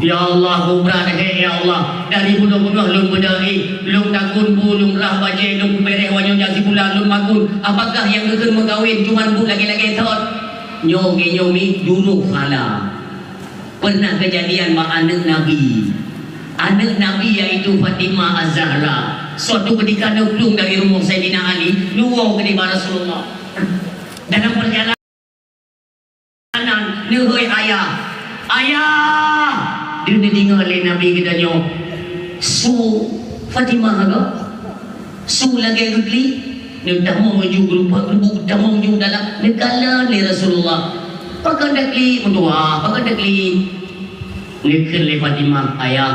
S1: Ya Allah, kubra dah ya Allah. Dari bunuh-bunuh lum bedari, lum takun bu, lum rah baje, lum bereh wanyo jasi pula lum makun. Apakah yang kekun mengkawin cuman bu lagi-lagi thot? Nyoge nyomi dulu fala. Pernah kejadian mak anak Nabi. Anak Nabi yaitu Fatimah Az-Zahra. Suatu ketika nuklung dari rumah Sayyidina Ali, luar ke Rasulullah. Dalam perjalanan nuhoi ayah. Ayah! Dia dengar oleh Nabi katanya, su Fatimah ke? Su lagi gugli? Dia tamang ju berupa berbuk tamang ju dalam negara ni Rasulullah. Pakai dakli mentua, pakai dakli. Nikah le Fatimah ayah.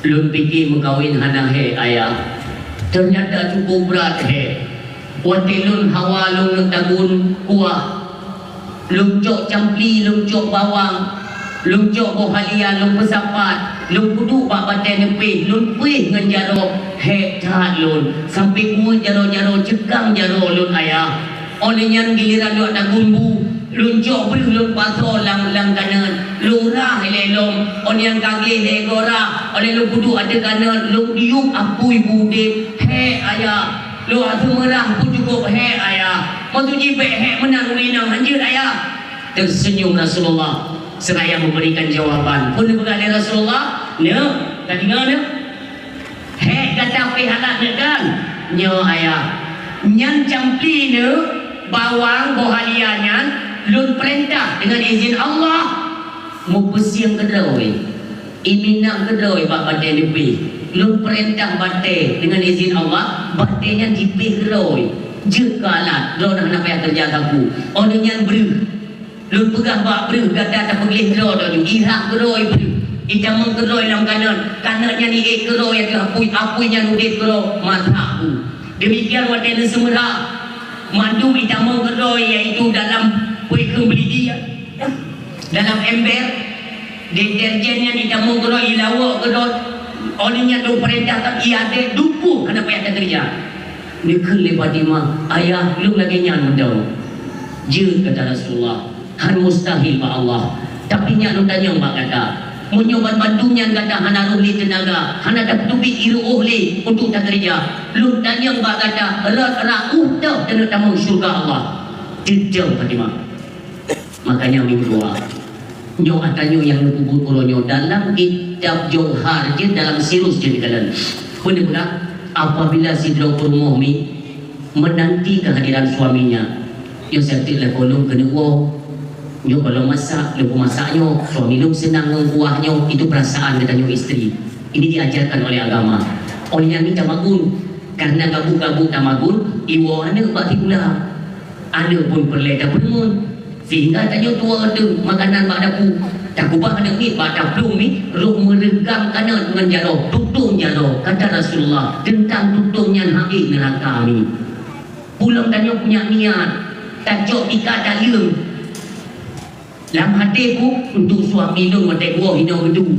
S1: Lun fikir mengkawin hana he ayah. Ternyata cukup berat he. Watilun hawa lun tagun kuah. Lun jok campli, lun jok bawang. Lung jok bohalia, lung pesapat, lung kudu bak batai nepi, lung puih ngan jaro hektat lun. Sampai kuih jaro-jaro cekang jaro lun ayah. Olehnya giliran duk tagun bu, lun jok beri lun paso lang kanan, lung rah lelong, oleh yang kagih hegora, oleh lung kudu ada kanan, lung diuk apui bude, he ayah. Lu atu merah pun cukup he ayah. Matu jibe he menang winang anjir ayah. Tersenyum Rasulullah seraya memberikan jawaban. Pun dipegang Rasulullah, ne, tak dengar ne? He kata pihak ne kan? Nyo ayah. Nyan campli ne bawang bohalianya lun perintah dengan izin Allah mau pesiang kedoi. Imina kedoi bak batai lebih. Lun perintah batai dengan izin Allah, batainya dipih kedoi. Jekalah, lo nak payah kerja aku. Olehnya beri. Lu pegang bak beri, kata tak pergi keroi tu, irak keroi beri. Ijamang keroi dalam kanannya ni keroi yang apuinya nudit keroi, masak tu. Demikian waktu semerah, madu ijamang keroi iaitu dalam puih beli dia. Dalam ember, deterjennya ijamang keroi, ilawak keroi. Olehnya tu perintahkan ia ada dupu, kenapa yang tak kerja? Nikah lepas Fatimah, ayah lu lagi nyan mendau. Je kata Rasulullah. Han mustahil ba Allah. Tapi nya lu tanya mak kata, menyobat bantunya kata hana ruhli tenaga, hana dak duit iru ohli untuk tak kerja. Lu tanya mak kata, rat utah dan tamu syurga Allah. Jejau Fatimah. Makanya minggu dua. Nyo atanyo yang kubur uronyo dalam kitab Johar je dalam sirus je dikalan. Benar-benar apabila si Draupur Muhmi menanti kehadiran suaminya, yo serti le kolong kena wo. Nyo kalau masak, lupa masaknya, suami lu senang kuahnya, itu perasaan katanya isteri. Ini diajarkan oleh agama. Oleh yang minta magun, karena gabung-gabung tamagun, iwo anda bagi pula. Anda pun perleda bermun. Sehingga tanya tua tu makanan badaku. Tak kubah anak ni, badak belum ni, roh meregang kanan dengan jaro, tutung jaro. Kata Rasulullah, tentang tutungnya habis neraka ni. Pulang tanya punya niat, tajuk ikat dalam. Dalam hatiku untuk suami lu mati gua hina bedu.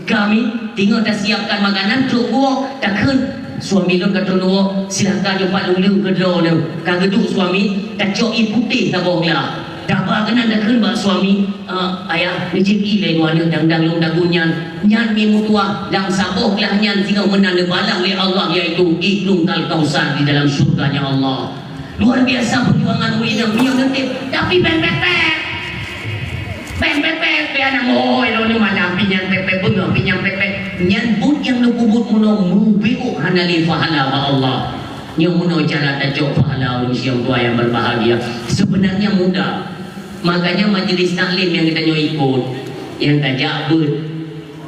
S1: Kami tinggal dah siapkan makanan untuk gua takkan suami lu kata lu silakan jumpa lu kedua lu. Kang geduk suami tak coi putih tak bohlah. Dah ba kena takkan bak suami ayah rezeki le gua ni dang lu dagunyan nyan mi mutua dang saboh lah nyan sehingga menanda balang oleh Allah iaitu iklum kal kausar di dalam syurganya Allah. Luar biasa perjuangan wina beliau nanti tapi ben-ben Pepet anak moh lo ni mana pinjam pepet bunga pinjam pepet nyan but yang lu kubut muno mubiu hanali fahala wa Allah yang muno cara tajok fahala usia tua yang berbahagia sebenarnya mudah. Makanya majlis taklim yang kita ikut yang tajak but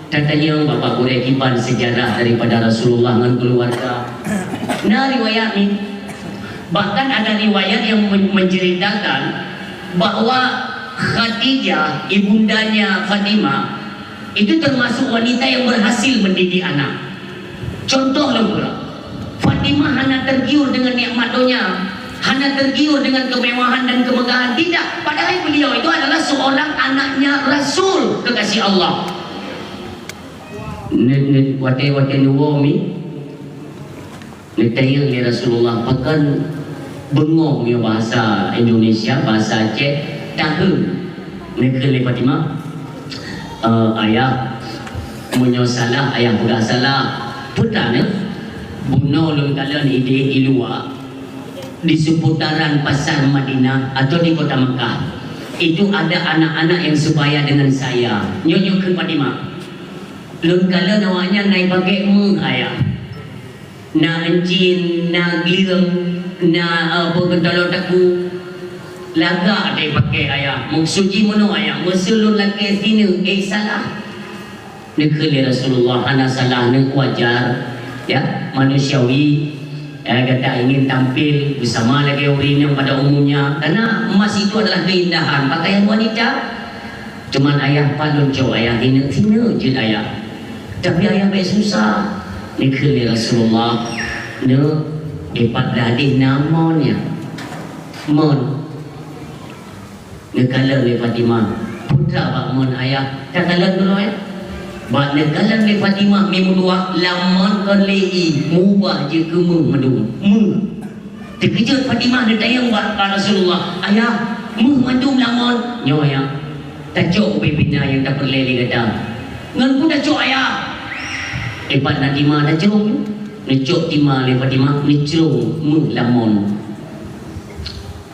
S1: katanya Bapak Kurekiban sejarah daripada Rasulullah dengan keluarga. Nah riwayat ni bahkan ada riwayat yang menceritakan bahwa Khadijah, ibundanya Fatimah, itu termasuk wanita yang berhasil mendidik anak. Contoh lah pula, Fatimah hanya tergiur dengan nikmat dunia, hanya tergiur dengan kemewahan dan kemegahan. Tidak, padahal beliau itu adalah seorang anaknya Rasul kekasih Allah. Wate nuwomi Netayang ni Rasulullah pakan bengong ni bahasa Indonesia, bahasa Aceh tahu nekele Fatimah ayah munyo salah ayah budak salah putane bunuh lun kalian ide ilua di seputaran pasar Madinah atau di kota Mekah itu ada anak-anak yang sebaya dengan saya nyonyo ke Fatimah lun kalian awaknya naik pakai ayah na encin, na gliram, na apa kentalo taku laga ada pakai ayah mengsuji mono ayah musulun laki sini salah nekeli Rasulullah hana salah nek wajar ya manusiawi kata ingin tampil bersama lagi orang yang pada umumnya karena emas itu adalah keindahan pakaian wanita cuman ayah palun cowok ayah ini je ayah tapi ayah baik susah nekeli Rasulullah ne dapat ladih namanya mon nekalan le Fatimah putra pak mon ayah katalan dulu ya bak nekalan le Fatimah memudua laman kan lei mubah je ke madu terkejut Fatimah dia tayang buat Rasulullah ayah madum laman nyo ya tacok bebina yang tak perleli kata ngan pun tacok ayah Epat na timah na cerung necok timah le Fatimah ni cerung lamon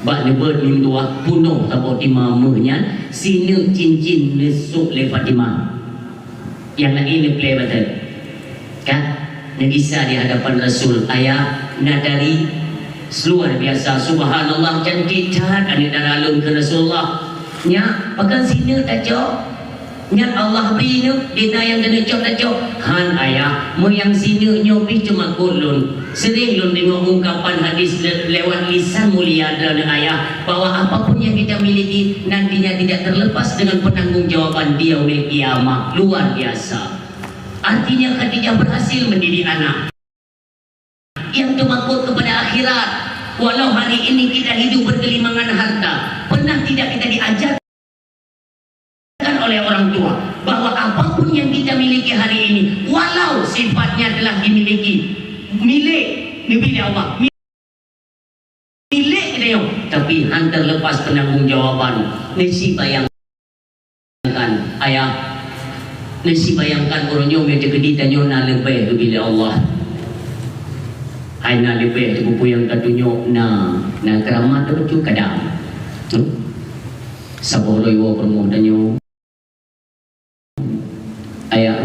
S1: bak ne ber ni tua punuh tabo timah mehnya sine cincin lesuk le Fatimah yang lagi ni play betul kan ne bisa di hadapan Rasul ayah nadari luar biasa subhanallah cantik cat ani daralun ke Rasulullah nya pakan sine tajok nyat Allah beri ni dina yang kena cok han ayah mu yang sini nyobi cuma kulun sering lun tengok ungkapan hadis lewat lisan mulia dan ayah bahwa apapun yang kita miliki nantinya tidak terlepas dengan penanggungjawaban dia oleh kiamat luar biasa artinya Khadijah berhasil mendidik anak yang temakut kepada akhirat walau hari ini kita hidup bergelimangan harta pernah tidak kita diajar oleh orang tua bahwa apapun yang kita miliki hari ini walau sifatnya telah dimiliki milik Allah milik dia tapi hantar lepas penanggungjawaban nasi bayangkan ayah nasi bayangkan orangnya yang terkedita nyona lebih bila Allah aina lebih tu buku yang katunyo na keramat tu kadang saboloi wo permodanyo ayah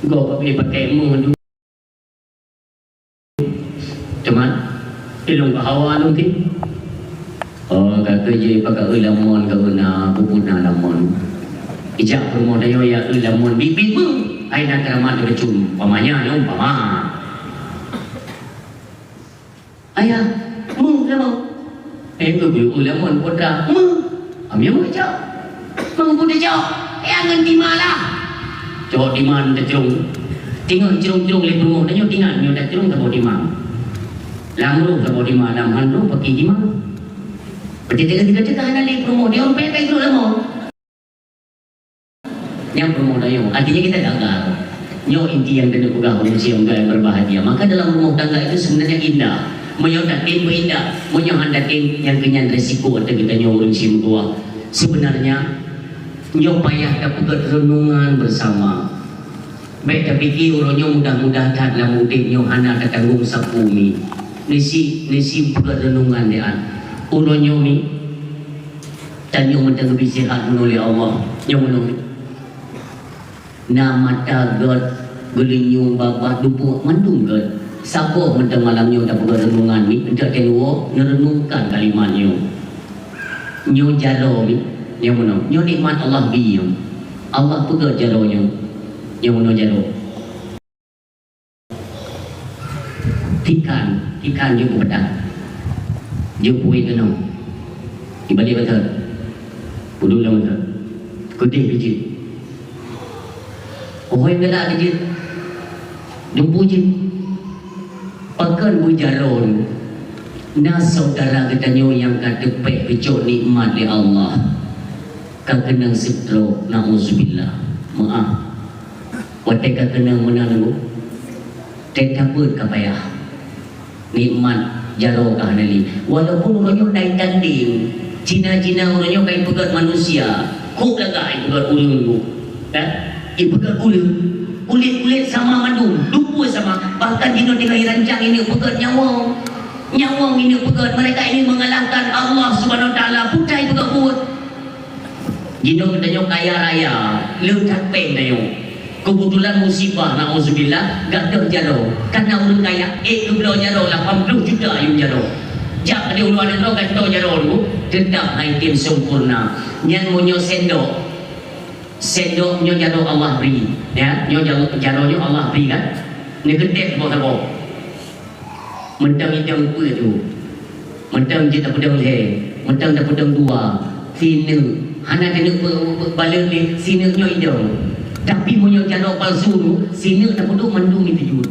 S1: go pakai mu cuman ilung kahawa nanti kata je pakai lamon kena pupuna lamon ijak permoda yo ya lamon bibit mu ai nak keramat tu cum pamanya yo pama ayah mu lamon tu bi lamon poda mu amya mu ijak mu poda ijak angan di malah cok di mana dah cerung tengok cerung-cerung le rumah dah nyo tinggal nyo dah cerung tak di mana lamru tak di mana lamru pakai di mana bertiga-tiga hana le rumah dia orang pakai dulu lama yang rumah dah yo artinya kita gagal nyo inti yang kena pegang manusia yang berbahagia maka dalam rumah tangga itu sebenarnya indah menyo dakin indah menyo handakin yang kenyan resiko atau kita nyo urang sim tua sebenarnya nyo payah dapat renungan bersama baik tapi orangnya mudah-mudahan dalam mudik nyo hana tanggung sapumi nisi renungan dia orangnya ni dan nyo mendengar bisihat oleh Allah nyo menung nama tagot gelinyung babah dupu mandung god siapa mendengar malam nyo dapat renungan ni untuk keluar merenungkan kalimat nyo jalo ni yang mana nyo nikmat Allah biyum Allah pegang jalurnya yang mana jalur ikan dia pedang dia puai kena ibalik betul bodoh lah betul kutip kecil orang yang gelak kecil jumpu je pakan berjalur Nah saudara katanya yang kadepek kecok nikmat di Allah kakenang stroke, na'udzubillah, maaf watek kakenang menanggu tetabut kapayah nikmat jaro kahanali walaupun orangnya naik tanding Cina-Cina orangnya kayak pegat manusia kok lagak pegat ulung pegat ulung kulit-kulit sama madu dupu sama bahkan di negeri rancang ini pegat nyawang ini pegat mereka ini mengalahkan Allah Subhanahu Wa Taala putai pegat kuat jino katanya kaya raya leutak peng dayo kebetulan musibah na'udzubillah gak ada jaro karena orang kaya kebelo jaro 80 juta yung jaro jak di uluan itu kan to jaro lu tetap item sempurna nyan mo nyo sendok nyo jaro Allah beri ya nyo jaro nyo Allah beri kan ni gede mo tabo mentang idang pu tu mentang kita pedang he mentang dah pedang dua sini hana kena balen ni sini nyo idang tapi punya jano palsu tu sini dah pedang mandung itu juga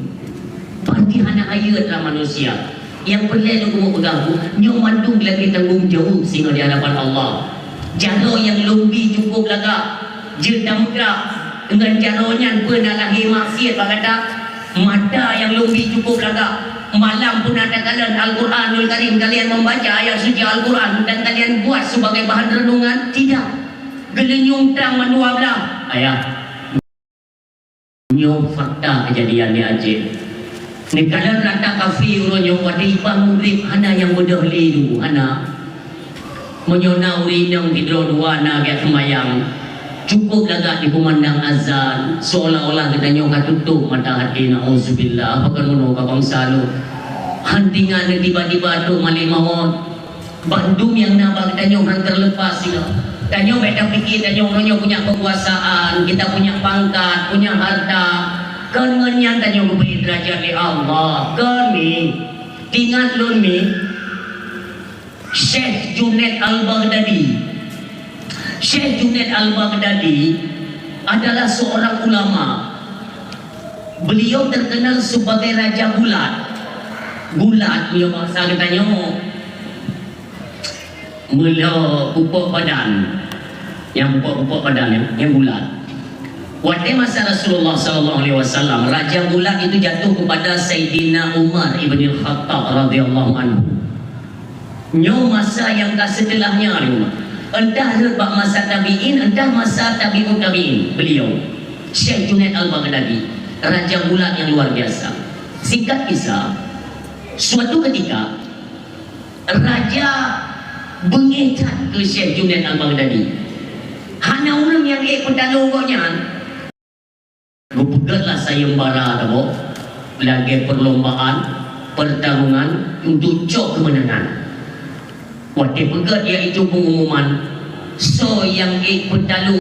S1: pasti hana ayat lah manusia yang pelik tu kamu pegang nyo mandung lagi tanggung jawab sehingga di hadapan Allah jano yang lebih cukup lagak jendam gerak dengan jaronya pun adalah maksiat kata mata yang lebih cukup lagak malam pun ada kalian Al-Quranul Karim kalian membaca ayat suci Al-Quran dan kalian buat sebagai bahan renungan tidak gelenyung tang menua belah ayah nyom fakta kejadian di Aceh ni kalian rata kafir nyom wadi pamurib hana yang berdahli dulu hana menyona urinang hidro dua na kayak semayang cukup lagak dipemandang azan seolah-olah kita nyoka tutup mata hati na'udzubillah apakah menurut bangsa lu hantingan yang tiba-tiba tu malimawon bandum yang nabak kita nyoka terlepas juga kita nyoka beda fikir kita nyoka punya kekuasaan kita punya pangkat punya harta kengenyan kita nyoka beri derajat di Allah kami ingat lu ni Syekh Junaid Al-Baghdadi Syekh Junaid Al-Baghdadi adalah seorang ulama. Beliau terkenal sebagai Raja Bulat. Bulat punya bangsa katanya mula pupuk badan. Yang pupuk badan yang bulat. Waktu masa Rasulullah SAW, Raja Bulat itu jatuh kepada Sayyidina Umar ibn al-Khattab radhiyallahu anhu. Nyo masa yang setelahnya entah rebak masa tabi'in, entah masa tabi'un tabi'in. Beliau Syekh Junaid Al-Baghdadi, Raja Bulat yang luar biasa. Singkat kisah, suatu ketika Raja bengecat ke Syekh Junaid Al-Baghdadi. Hana orang yang pentalongnya berpegatlah sayembara tabo lagi perlombaan pertarungan untuk cok kemenangan. Waktu pegat iaitu pengumuman so yang pentalung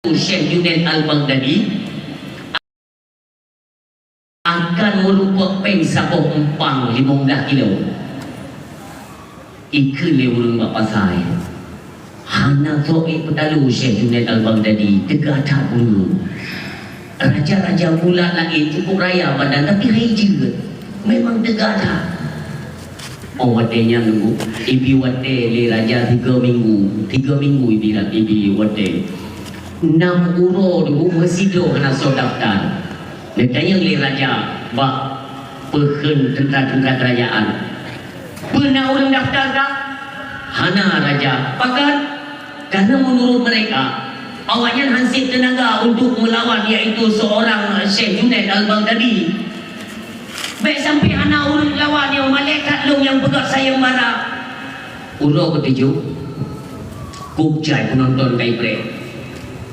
S1: Syekh Junaid Al-Baghdadi akan merupakan peng sabuh empang 15 kilo ikut lewurung bapa saya hana so pentalung Syekh Junaid Al-Baghdadi tegak tak dulu raja-raja bulat lagi cukup raya badan tapi hijau memang tegak tak. Oh watenya nunggu ibi wate le raja 3 minggu ibi wate 6 euro dulu mesido hana so daftar netanya le raja bak pehen tentara kerajaan pernah orang daftar kah? Hana raja pakat karena menurut mereka awaknya hansip tenaga untuk melawan iaitu seorang Syekh Junaid Al-Baghdadi. Baik sampai anak urut lawan yang malaikat long yang pegat sayembara. Urut ketujuh kubjai penonton kai pre.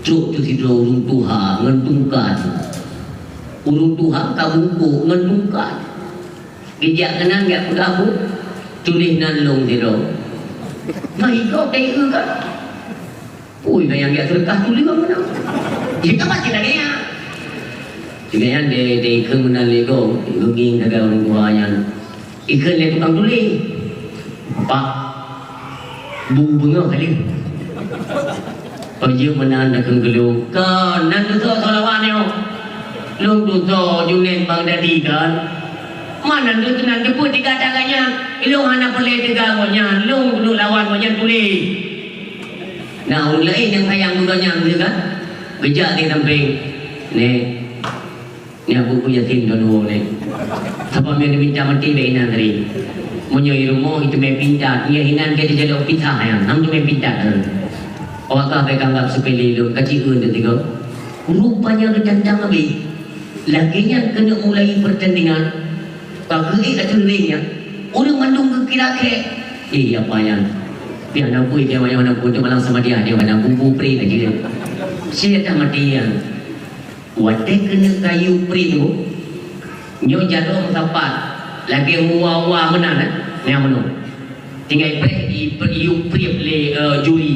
S1: Truk tu tidur urung Tuhan ngentungkan. Urung Tuhan kabungku ngentungkan. Gejak kenang gak pegabu tulis nalung tidur. Mai kau kai kan. Ui bayang gak terkah tulis mana. Itu pasti lagi ya. Kemudian dia ikan menali ko, guging kagak orang tuanya. Ikan dia tukang tulis. Pak, bunga kali. Pergi mana nak kenggeluk kan? Nanti tu solawannya. Lu tu Junaid Baghdadi kan? Mana tu nanti pun dikatakannya ilung hana boleh tegang nya long dulu lawan nya tuli nah orang lain yang sayang bukannya gitu kan bijak di samping ni aku punya tim dulu ni apa yang diminta mati beina tadi punya rumah itu main pindah dia hinan dia jadi pindah yang ham tu main pindah orang kah pegang sepele lu kecil tu tiga rupanya kencang habis laginya kena mulai pertandingan bagi aturannya orang mandung ke kira-kira apa yang dia nak buat dia mana pun dia malang sama dia mana bumbu peri lagi dia saya tak mati yang wadah kena kayu peri tu nyo jarum sapat lagi muawa mana yang mana tinggal iu peri le juri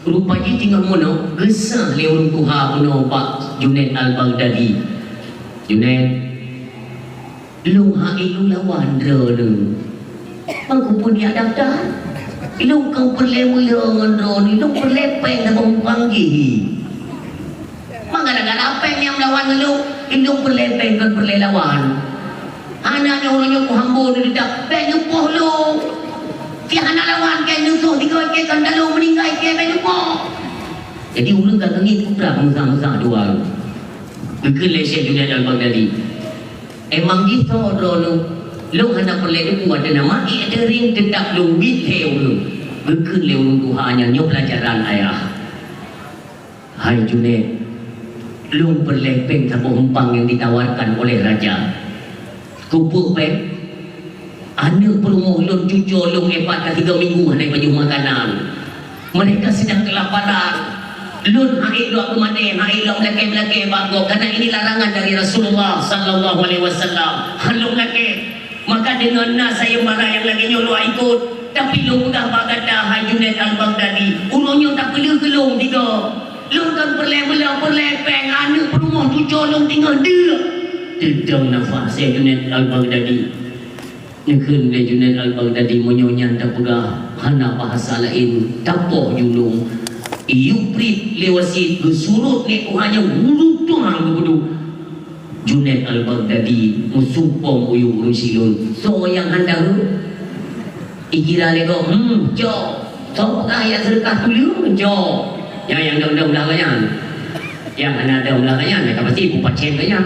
S1: rupanya tinggal mana gesah le orang Tuhan puno Pak Junaid Al-Baghdadi Junaid lu ilu lawan drone bangku pun dia daftar lu kau perlemu dengan drone lu perlepeng dengan panggi mana apa yang lawan lu perlepeng dan perlelawan anaknya orangnya ku hambur di dak penyupuh lu dia anak lawan kayak nusuh tiga kan dalam meninggal kayak penyupuh jadi orang tak ngit kubra masa-masa dua lu lesya Junaid Al-Baghdadi emang gitu drone lu hana perlu buat nama ada ring tetap lu detail lu berken lewat Tuhannya nyo pelajaran ayah hai Junaid lu perlepeng sama umpang yang ditawarkan oleh raja kumpul peng anak perumah lu cucu lu hebat ke 3 minggu hanya baju makanan mereka sedang kelaparan lun hai lu aku mati hai lu melake bago karena ini larangan dari Rasulullah sallallahu alaihi wasallam halu melake maka dengan saya marah yang lagi nyolo ikut tapi lu mudah bagada hai Junaid Al-Baghdadi ulunyo tak perlu gelung tiga lu kan perlepeng anak perumah cucu lu tinggal dia tedang nafas saya Junaid Al-Baghdadi nekun le Junaid Al-Baghdadi monyonya tak pegah hana bahasa lain tapoh julung iu prit lewasi bersurut ni hanya hulu tuang begitu Junaid Al-Baghdadi musumpong uyu rusilun so yang anda ikira lego jo so kaya sedekah dulu jo yang dong belakangnya yang ada belakangnya mereka pasti pupacen banyak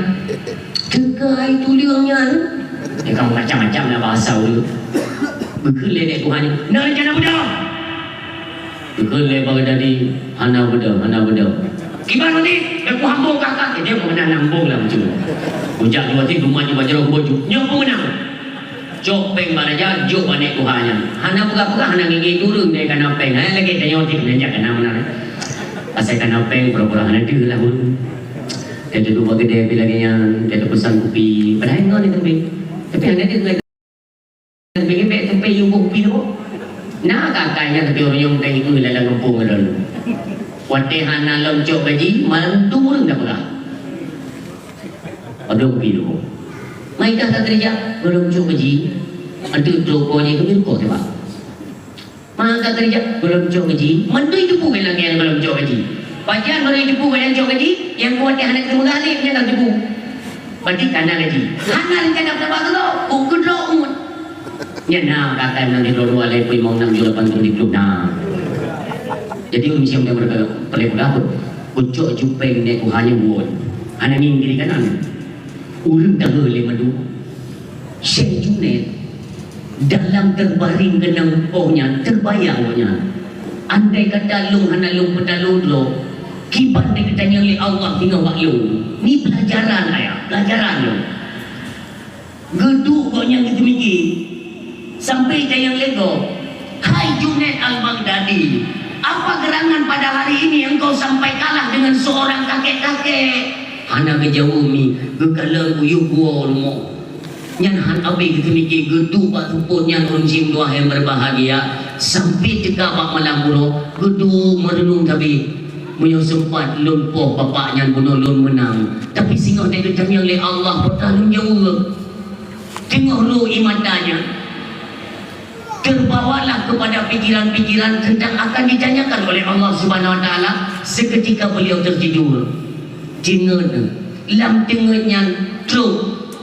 S1: dekai tuliangnya kamu macam-macam lah bahasa dulu berkelih ni Tuhan nak rencana mudah berkelih Baghdadi hana beda gimana ni aku hambung kakak dia menang nambung lah macam ujak dua ti rumah juga jeruk baju nyok menang jok peng balaja jok banek Tuhannya hana buka-buka hana ngigi turun dia kena peng lagi tanya ti belanja kena menang asal kena peng pura-pura hana dia lah pun dia tu bagi dia bilangnya dia pesan kopi padahal enggak ni tapi hana dia tapi bebek tempat yang kopi tu nah kakaknya tapi orang yang tadi itu dalam kampung dulu watihan alam cok gaji malam turun dah pernah ada kopi tu mereka tak kerja belum cok gaji ada tokonya ke birko tu pak mereka kerja belum cok gaji mana itu pun bilang yang belum cok gaji pajan mana itu pun yang cok gaji yang kuat yang anak ketemu galip yang tak tipu berarti kanan gaji kanan yang tak dapat tu ukudro umut ya nah kata yang di luar lagi pun mau 6 juta 8 di klub nah jadi mesti yang mereka pelek berapa ucok jupeng ni Tuhannya buat anak ni diri kanan urang tak boleh madu Syekh Junaid dalam terbaring genang pohnya terbayangnya andai kata lung hana lung pedalung lo kibat dia katanya oleh Allah tinggal wak lung ni pelajaran ayah pelajaran lo geduk kau yang gitu mikir sampai yang lego hai Junaid Al-Baghdadi apa gerangan pada hari ini engkau sampai kalah dengan seorang kakek-kakek hana kejauh mi gekalang uyuh gua lumo nyan han abe gitu mikir geduk batu pun nyan unjim dua yang berbahagia sampai teka bak malam bunuh geduk merenung tapi punya sempat lumpuh bapaknya bunuh lun menang tapi singgah dia ketanya oleh Allah pertanyaan jauh tengok lu imatanya terbawalah kepada pikiran-pikiran tentang akan ditanyakan oleh Allah Subhanahu Wa Taala seketika beliau tertidur. Tengah lam tengahnya truk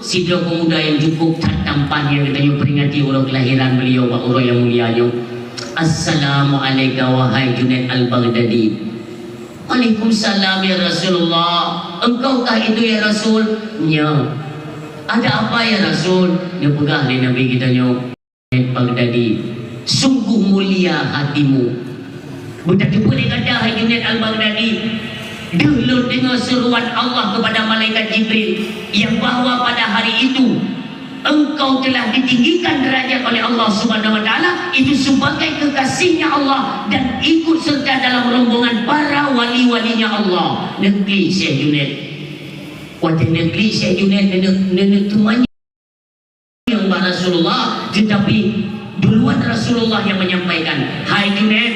S1: sidra pemuda yang cukup tampan yang kita peringati urang kelahiran beliau wa urang yang mulianya. Assalamualaikum wahai Junaid Al-Baghdadi. Waalaikumsalam ya Rasulullah. Engkaukah itu ya Rasul? Ya. Ada apa ya Rasul? Dia pegang di Nabi kita Junaid Baghdadi. Sungguh mulia hatimu. Berarti boleh kata hai Junaid Al-Baghdadi, dulu dengar seruan Allah kepada malaikat Jibril yang bahawa pada hari itu engkau telah ditinggikan derajat oleh Allah Subhanahu wa taala itu sebagai kekasihnya Allah dan ikut serta dalam rombongan para wali-walinya Allah. Negeri Syekh Junaid. Waktu negeri Syekh Junaid nenek temannya yang Rasulullah, tetapi duluan Rasulullah yang menyampaikan, hai Junaid,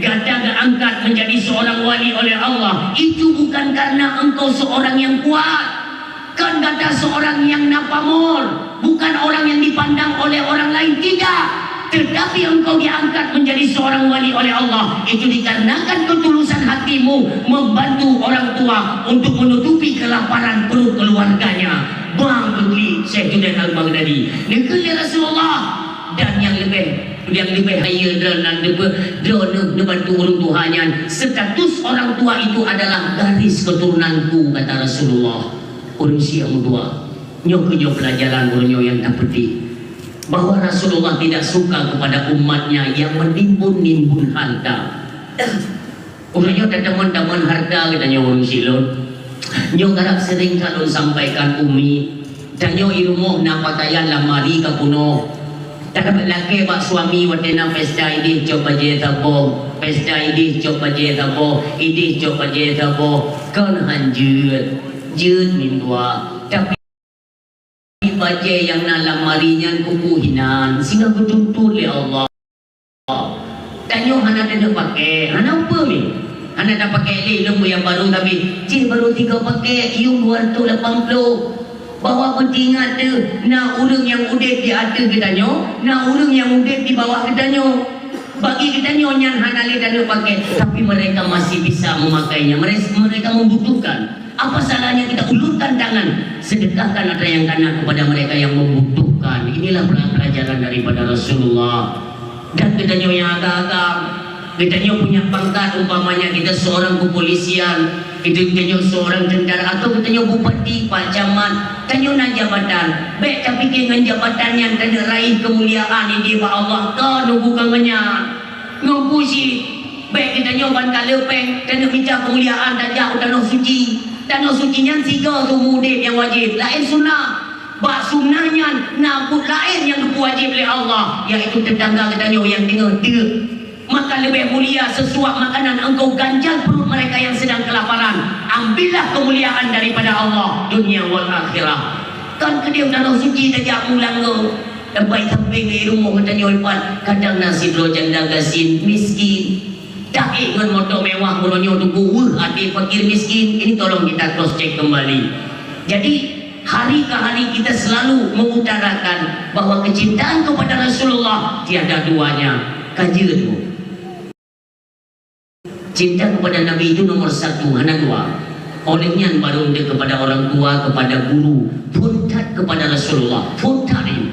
S1: gada angkat menjadi seorang wali oleh Allah itu bukan karena engkau seorang yang kuat, kan kata seorang yang napamur, bukan orang yang dipandang oleh orang lain, tidak, tetapi engkau diangkat menjadi seorang wali oleh Allah itu dikarenakan ketulusan hatimu membantu orang tua untuk menutupi kelaparan perut keluarganya. Bang negeri Syekh Junaid Al-Baghdadi, negeri Rasulullah. Dan yang lebih higher dan bantu orang tuanya, status orang tua itu adalah garis keturunanku, kata Rasulullah. Orang siang dua nyo pelajaran orangnya yang tak petik bahwa Rasulullah tidak suka kepada umatnya yang menimbun harta. Orangnya teman-teman harta katanya orang silon. Nyo garap sering kalau sampaikan umi dan nyo irumuh na pakaian lamari kapuno. Tak dapat laki bak suami wadena pesta ini coba je tabo, pesta ini coba je tabo, ini coba je tabo, kan hanjut min dua. Tapi baca yang nalam marinya kukuhinan sehingga betul-betul ya Allah. Tanyo hana ada pakai, hana apa ni? Hana dah pakai lembu yang baru tapi je baru 3 pakai, yung 280. Bahawa pentingat tu nak urang yang udip di atas kitanya, nak urang yang udip di bawah kitanya. Bagi kitanya yang hanali dan pakai, tapi mereka masih bisa memakainya. Mereka membutuhkan. Apa salahnya kita ulurkan tangan, sedekahkan ada yang kena kepada mereka yang membutuhkan. Inilah pelajaran daripada Rasulullah. Dan kitanya yang agak-agak, kitanya punya pangkat, umpamanya kita seorang kepolisian, kita seorang tentara atau kita bupati, pak camat, kita nak jabatan. Baik tapi dengan jabatan yang tidak raih kemuliaan ini ba Allah kan bukan banyak. Ngompu si baik kita ban kalepeng, kita minta kemuliaan dan jauh tanah suci. Tanah suci yang 3 tu mudib yang wajib, lain sunnah. Ba sunnahnya nabut lain yang wajib oleh Allah, iaitu tetangga kita yang dengar dia. Maka lebih mulia sesuap makanan engkau ganjal perut mereka yang sedang kelaparan. Ambillah kemuliaan daripada Allah dunia wal akhirah. Kan kediam tanah suci tajak mulang go. Baik samping di rumah katanya ipan kadang nasi dua janda gasin miskin. Tak ingat motor mewah mulanya tunggu hati fakir miskin. Ini tolong kita cross check kembali. Jadi hari ke hari kita selalu mengutarakan bahwa kecintaan kepada Rasulullah tiada duanya. Kaji tu. Cinta kepada Nabi itu nomor 1, hanya 2. Olehnya baru dia kepada orang tua, kepada guru, puntat kepada Rasulullah, puntarin.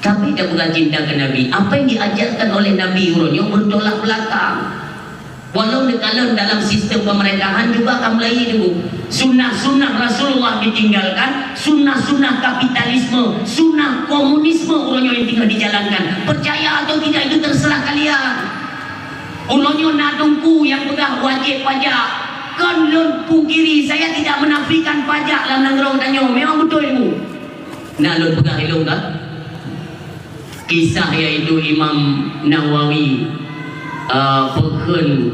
S1: Tapi dia bukan cinta ke Nabi. Apa yang diajarkan oleh Nabi urutnya bertolak belakang. Walau kalau dalam sistem pemerintahan juga akan mulai dulu. Sunnah-sunnah Rasulullah ditinggalkan, sunnah-sunnah kapitalisme, sunnah komunisme urutnya yang tinggal dijalankan. Percaya atau tidak itu terserah kalian. Ulonyo nadungku yang pegang wajib pajak kan lon pungkiri, saya tidak menafikan pajak dalam negara tanya memang betul itu. Nak lon pegang ilmu tak? Kisah yaitu Imam Nawawi pekun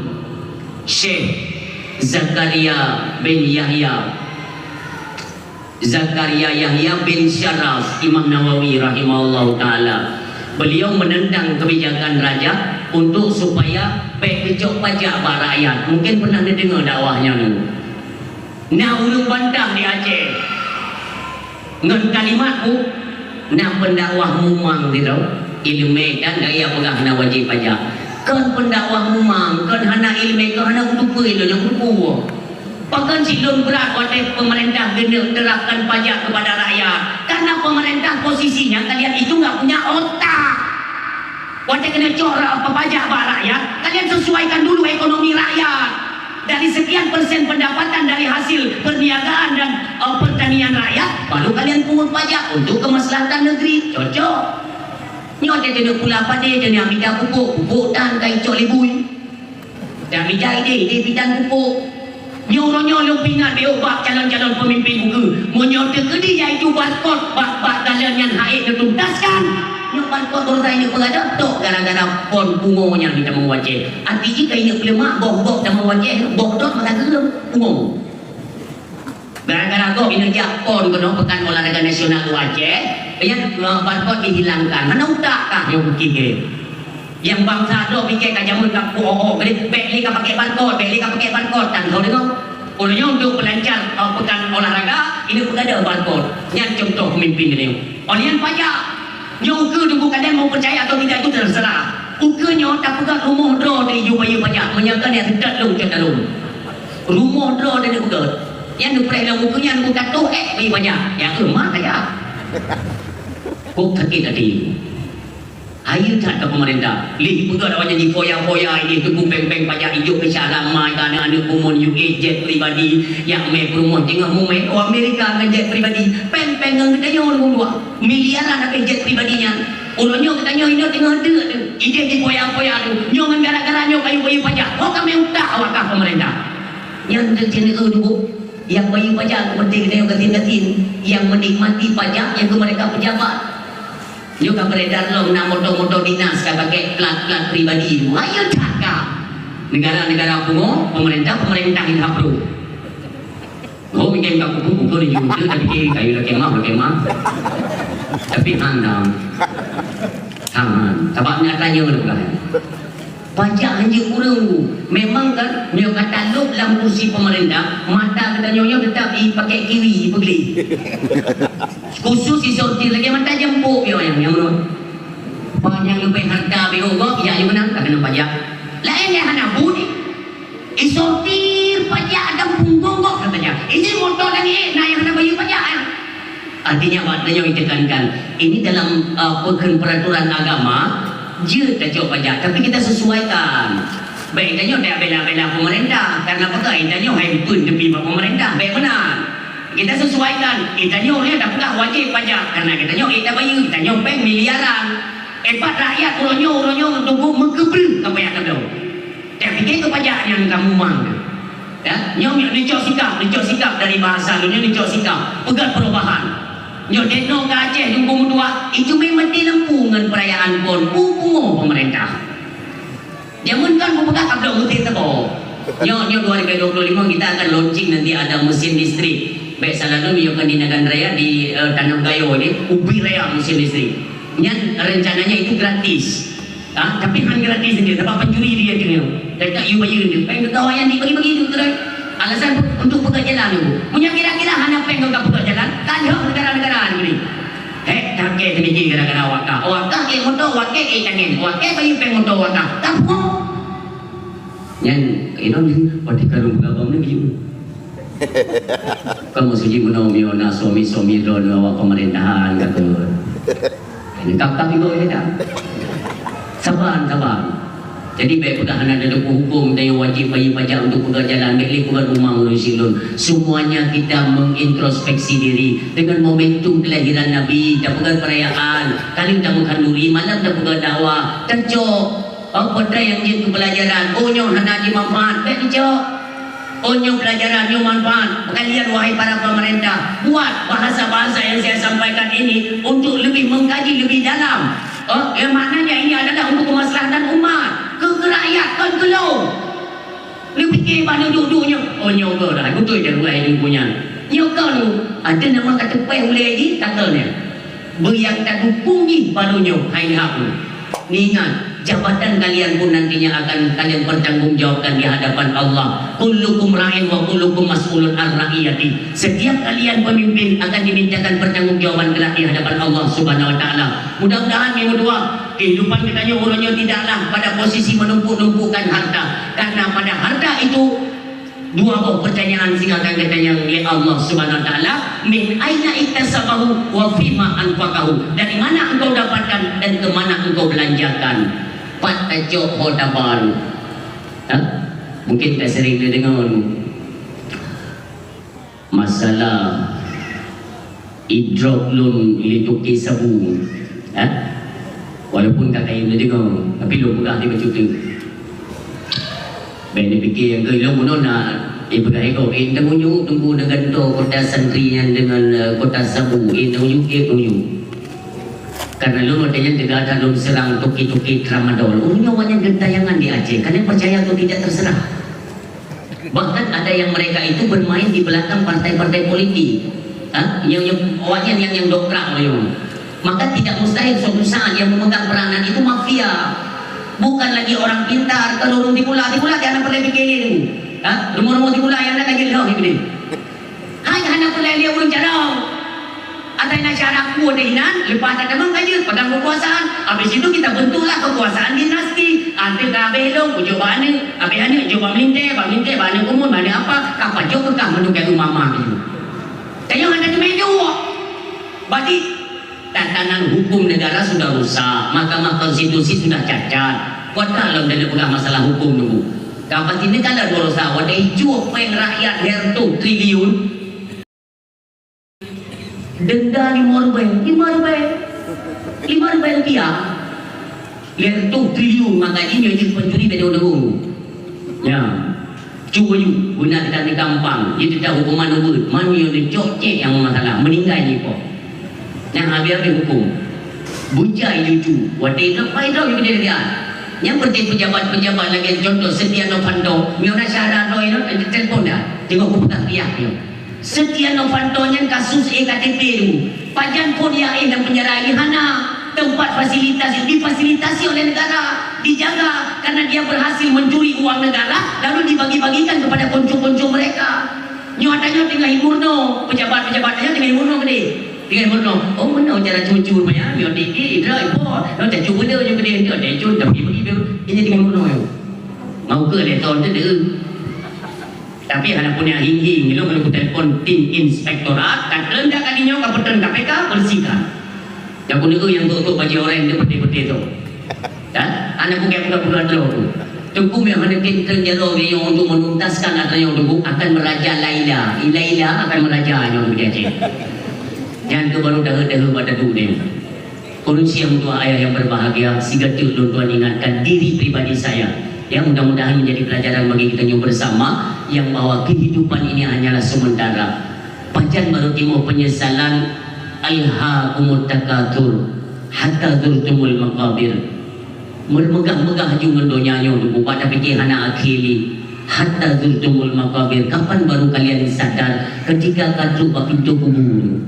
S1: Syekh Zakaria bin Yahya bin Syaraf Imam Nawawi rahimahullah ta'ala. Beliau menentang kebijakan raja untuk supaya kecok pajak bak rakyat. Mungkin pernah dengar dakwahnya tu. Nak ulung bantah di Aceh. Ngan kalimatku nak pendakwah mumang dia tahu. Ilmu dan gaya pegang nak wajib pajak. Kan pendakwah mumang, kan hana ilmu, kan hana utup itu yang kuku. Bahkan silun berat waktu pemerintah kena terapkan pajak kepada rakyat. Karena pemerintah posisinya kalian itu nggak punya otak. Wadah kena corak apa pajak rakyat, kalian sesuaikan dulu ekonomi rakyat. Dari sekian persen pendapatan dari hasil perniagaan dan pertanian rakyat, baru kalian pungut pajak untuk kemaslahatan negeri. Cocok. Ni ada jenis pula apa dia jenis ambil pupuk dan kai cok libui. Dan ambil dia bidang pupuk. Nyorong-nyorong pingat dia bak calon-calon pemimpin muka. Menyota ke dia itu barcode bak kalian yang haid dituntaskan. Yang barcode baru ini berada tok gara-gara pon pungonya kita mewajib. Arti jika ini pelemak bok dan mewajib bok dot maka gelem pungo. Gara-gara kau ini jak pon kena pekan olahraga nasional wajib. Yang barcode dihilangkan. Mana utak kah yang fikir? Yang bangsa do fikir kajamun kak jadi beli kau pakai barcode dan kau dengar. Olehnya untuk pelancar pekan olahraga ini pun ada barcode. Yang contoh pemimpin ini. Oleh pajak. Yang ukur tunggu kalian mau percaya atau tidak itu terserah. Ukurnya tak pegang rumah draw dari jubaya pajak menyangka dia tidak lu cakap lu. Rumah draw dari ukur. Yang diperih dalam ukurnya yang bukan tu bagi pajak. Yang rumah saja. Kok sakit hati. Air tak ke pemerintah. Lih pun ada orang jadi foya-foya ini tunggu peng-peng pajak hijau ke ramai kan ada kumun UK jet pribadi yang main rumah tengah main Amerika dengan jet pribadi peng-peng dengan kita orang dua miliaran ada jet pribadinya. Ulunnya katanya ini tengah ada ide di foya-foya tu nyongan gara-garanya kayu-kayu pajak. Kok kami utak awakah pemerintah? Yang terjadi dulu yang bayu pajak seperti kita yang katin-katin yang menikmati pajak yang ke mereka pejabat. Juga beredar lo nak motor-motor dinas kan pakai plat pribadi. Ayo cakap. Negara-negara pungo, pemerintah yang hapru. Oh, bikin kau buku di YouTube tapi kayu kemah. Tapi anda, sebabnya tanya orang. Pajak hanya kurang. Memang kan, dia kata lo dalam kursi pemerintah, mata kata nyonya tetap dipakai kiri, dibeli. Khusus disortir lagi mata jemput dia yang menurut. Banyak lebih harta biogok, ya yang menang, tak kena pajak. Lain yang hana budi. Disortir pajak dan punggok katanya. Ini motor lagi, nah yang hana bayu pajak. Artinya maknanya ditekankan. Ini dalam peraturan agama, je tak jauh pajak, tapi kita sesuaikan. Baik tanya tak bela-bela pemerintah karena apa? Tanya handphone tepi pemerintah. Baik benar. Kita sesuaikan. Kita nyonya tak pegah wajib pajak karena kita nyonya kita bayar, kita nyopeng miliaran. Empat rakyat uronyo tunggu mengkebel apa yang kamu. Tak fikir ke pajak yang kamu mang. Ya, nyonya dicok sikap dari bahasa dunia dicok sikap. Pegang perubahan. Nyo deno ke Aceh tunggu dua itu memang mati lempu dengan perayaan pon pungo pemerintah. Jamun kan pegang kabel mesti teko. Nyo 2025 kita akan launching nanti ada mesin listrik. Baik salah dulu yang akan dinagan raya di Tanam Gayo ini ubi raya mesin listrik. Yang rencananya itu gratis. Tapi hanya gratis sendiri. Sebab penjuri dia kena. Dekat you bayar dia. Pengen tahu yang dibagi-bagi itu terus. Alasan untuk pegang jalan itu. Punya kira-kira hanya pengen pegang jalan. Tanya negara-negara ini. Takkan sedikit gara-gara wakah. Wakah motor wakah tangan. Wakah bayi pengen motor wakah. Tapi yang ini pada kalau beragam ni begitu. Kamu suji menaumi ona suami don awak pemerintahan kata. Ini kakak itu ini dah. Sabar. Jadi baik pegang ada hukum dan wajib bayar pajak untuk pegang jalan, baik pegang rumah orang silun. Semuanya kita mengintrospeksi diri dengan momentum kelahiran Nabi, dan pegang perayaan, kali dah mengkanduri, malam dah pegang dakwah, tercok. Pada yang jadi pelajaran, nyo hana di manfaat, baik tercok. Nyo pelajaran, nyo manfaat. Kalian wahai para pemerintah, buat bahasa-bahasa yang saya sampaikan ini untuk lebih mengkaji lebih dalam. Yang maknanya ini adalah untuk kemaslahatan umat, ke rakyat, ke gelau. Ni fikir pada duduknya. Nyo ke dah, betul je mulai dia punya. Nyo ke tu, ada nama kata pay boleh lagi, katanya. Beriang tak dukung ni pada nyo, hai hak tu. Ni ingat, jabatan kalian pun nantinya akan kalian bertanggungjawabkan di hadapan Allah. Kullukum ra'in wa kullukum mas'ulun an ra'iyati. Setiap kalian pemimpin akan dimintakan pertanggungjawaban kelak di hadapan Allah Subhanahu wa taala. Mudah-mudahan yang kedua, kehidupan kita orangnya tidaklah pada posisi menumpuk-numpukkan harta. Karena pada harta itu Dua buah pertanyaan sehingga akan ditanya oleh Allah Subhanahu Wa Taala, min aina iktasabahu wa fima anfaqahu. Dari mana engkau dapatkan dan ke mana engkau belanjakan? Patajok hodaban. Mungkin tak sering dengar masalah hidroklon lituki sabu. Walaupun kakak yang dengar, tapi lu pegah dia macam tu. Ben dia fikir yang ke lu mana nak pegah ego. Tunggu dengan kota santrian dengan kota sabu. Tunggu. Karena lu katanya tidak ada lu serang toki-toki tramadol. Nyawanya gentayangan di Aceh. Kalian percaya atau tidak terserah. Bahkan ada yang mereka itu bermain di belakang partai-partai politik. Yang dokrak loh. Maka tidak mustahil suatu saat yang memegang peranan itu mafia. Bukan lagi orang pintar. Kalau orang dipula jangan pernah fikir ini. Rumah-rumah dipula yang nak kaji dah ini. Hanya pernah dia urang jarang. Atau nak cara aku dehinan, lepas tak memang kaji pedang kekuasaan. Habis itu kita bentuklah kekuasaan dinasti. Anti kabelong, ujuk bani, habis ini ujuk baminte, bani umum, bani apa? Kapan jauh kekah menunggu rumah itu. Kayaknya anda tu meja. Berarti tatanan hukum negara sudah rusak, Mahkamah Konstitusi sudah cacat. Kota dalam dalam pegang masalah hukum dulu. Kapan ini kan ada dua rusak. Wadai cuak peng rakyat hertu triliun. Denda 5 rupiah. Hertu triliun makanya jadi pencuri pada orang. Ya. Cuba you guna dekat di kampang. Dia tidak hukuman ubud. Mana yang dicocek yang masalah meninggal ni kok. Yang habis hukum. Bujai lucu. Wadai lepai tau juga dia. Yang penting pejabat-pejabat lagi contoh Setia Novanto. Miona syarat doi no telefon dah. Tengok aku pegang pihak dia. Setia Novanto yang kasus EKTP tu. Pajan pun yang dan penjara hana tempat fasilitas difasilitasi oleh negara, dijaga karena dia berhasil mencuri uang negara lalu dibagi-bagikan kepada konco-konco mereka. Nyatanya tinggal himurno, pejabat-pejabatnya tinggal himurno gede. Tinggal himurno. Oh mana cara cucur banyak, biar dikit, idra ipo. Nak tak cuba dia je gede, dia cun tapi bagi ini tinggal himurno yo. Mau ke leton tu dia. Tapi ada punya hing-hing, itu kalau telefon tim inspektorat, kan rendah kalinya kabupaten KPK bersihkan. Yang punya yang tutup baju orang itu peti-peti itu. Dan anak bukan buka-buka dulu. Tunggu yang ada tim terjero yang untuk menuntaskan atau yang untuk akan meraja Laila. Laila akan meraja yang berjaya. Jangan tu baru dah pada dunia. Kondisi yang tua ayah yang berbahagia, siga tuan ingatkan diri pribadi saya. Ya mudah-mudahan menjadi pelajaran bagi kita yang bersama yang bahwa kehidupan ini hanyalah sementara. Pajan baru timur penyesalan alhaakumut takatsur hatta zurtumul maqabir. Megah-megah hujung donyanya untuk pada fikir hana akhiri hatta zurtumul maqabir. Kapan baru kalian sadar ketika katu pintu kubur.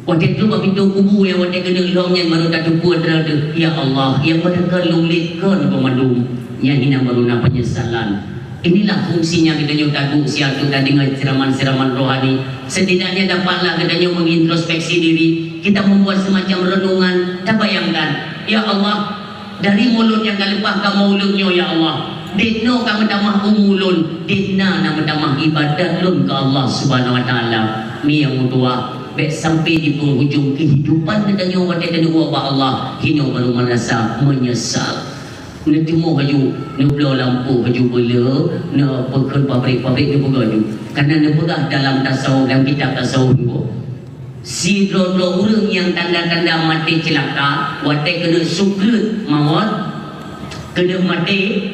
S1: Waktu itu pintu kubur yang waktu kena longnya baru tak cukup ada. Ya Allah yang mereka lulitkan pemandum yang ini baru nak penyesalan. Inilah fungsinya kita nyatakan siap kita dengan siraman-siraman rohani. Setidaknya dapatlah kita mengintrospeksi diri. Kita membuat semacam renungan. Tak bayangkan, ya Allah, dari mulut yang kalepah ke mulutnya ya Allah. Dina kamu damah umulun, dina nama damah ibadat lun ke Allah Subhanahu Wa Taala. Ni yang tua. Baik sampai di penghujung kehidupan kita nyawa dan dua Allah. Hina baru merasa menyesal. Nak temu haju, nak belah lampu haju bela, nak pekan pabrik-pabrik ni pegah tu. Karena nak pegah dalam tasawuf, dalam kitab tasawuf tu. Si dua-dua orang yang tanda-tanda mati celaka, watai kena sukut mawat, kena mati,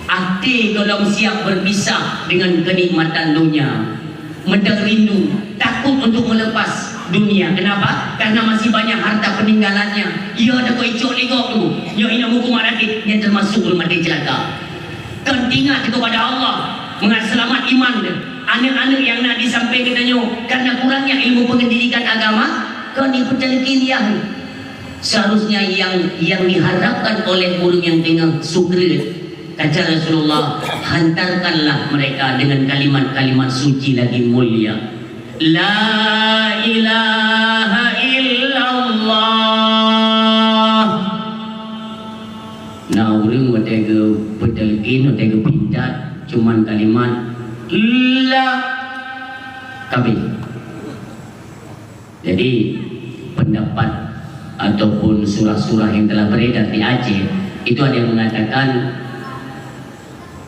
S1: hati kalau siap berpisah dengan kenikmatan dunia. Mendak rindu, takut untuk melepas dunia. Kenapa? Karena masih banyak harta peninggalannya. Ia ada kau icok legok tu. Ia ina hukum mati, yang termasuk mati celaka. Kan ingat kepada Allah, mengat selamat iman dia. Anak-anak yang nak disampaikan katanya karena kurangnya ilmu pendidikan agama, kan dipercayai. Seharusnya yang diharapkan oleh orang yang tengah sukri. Kata Rasulullah, hantarkanlah mereka dengan kalimat-kalimat suci lagi mulia. La ilaha illallah. Nah, orang watega petelkin, watega pintat, cuman kalimat la kami. Jadi pendapat ataupun surah-surah yang telah beredar di Aceh itu ada yang mengatakan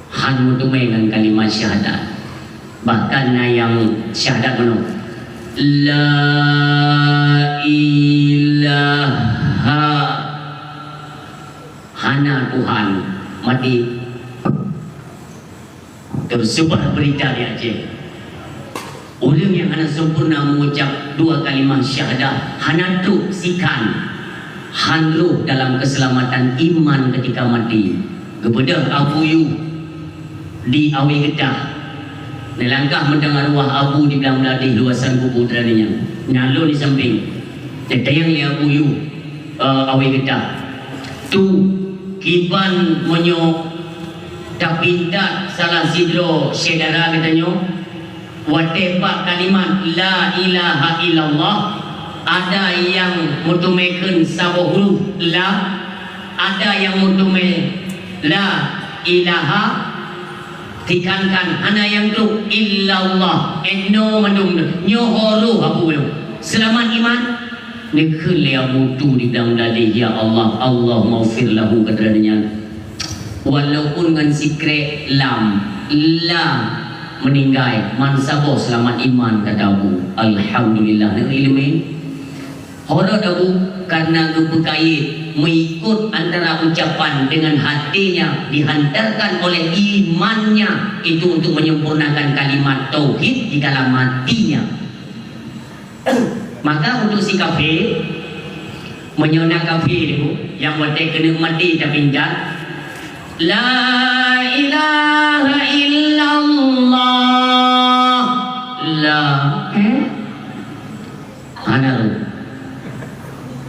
S1: han mutumengan kalimat syahadat. Bahkan yang syahadat mana? La ilaha hana Tuhan mati tersebar berita di Aceh. Orang yang hana sempurna mengucap dua kalimat syahadah hana tu sikan hanruh dalam keselamatan iman ketika mati. Kepada Abu Yu di Awi Kedah nelangkah mendengar arwah Abu di belakang ladih luasan kubur teraninya nyalo di samping tayang li Abu Yu Awi Kedah tu kiban monyo tapi tak salah sidro saudara katanya watepa kalimat la ilaha illallah ada yang mutumekeun sawo huruf la ada yang mutume la ilaha tikankan hana yang tu illallah eno mandung nyohoro Abu Yu selamat iman nekun le Abu tu di dalam dadi ya Allah Allah maufir lahu katanya walaupun dengan sikre lam la meninggal mansabo selamat iman kata Abu alhamdulillah nak ilmu horor Abu karena kebukait mengikut antara ucapan dengan hatinya dihantarkan oleh imannya itu untuk menyempurnakan kalimat tauhid di dalam hatinya. Maka untuk si kafir menyona kafir itu yang buat kena mati tapi tidak la ilaha illallah la ana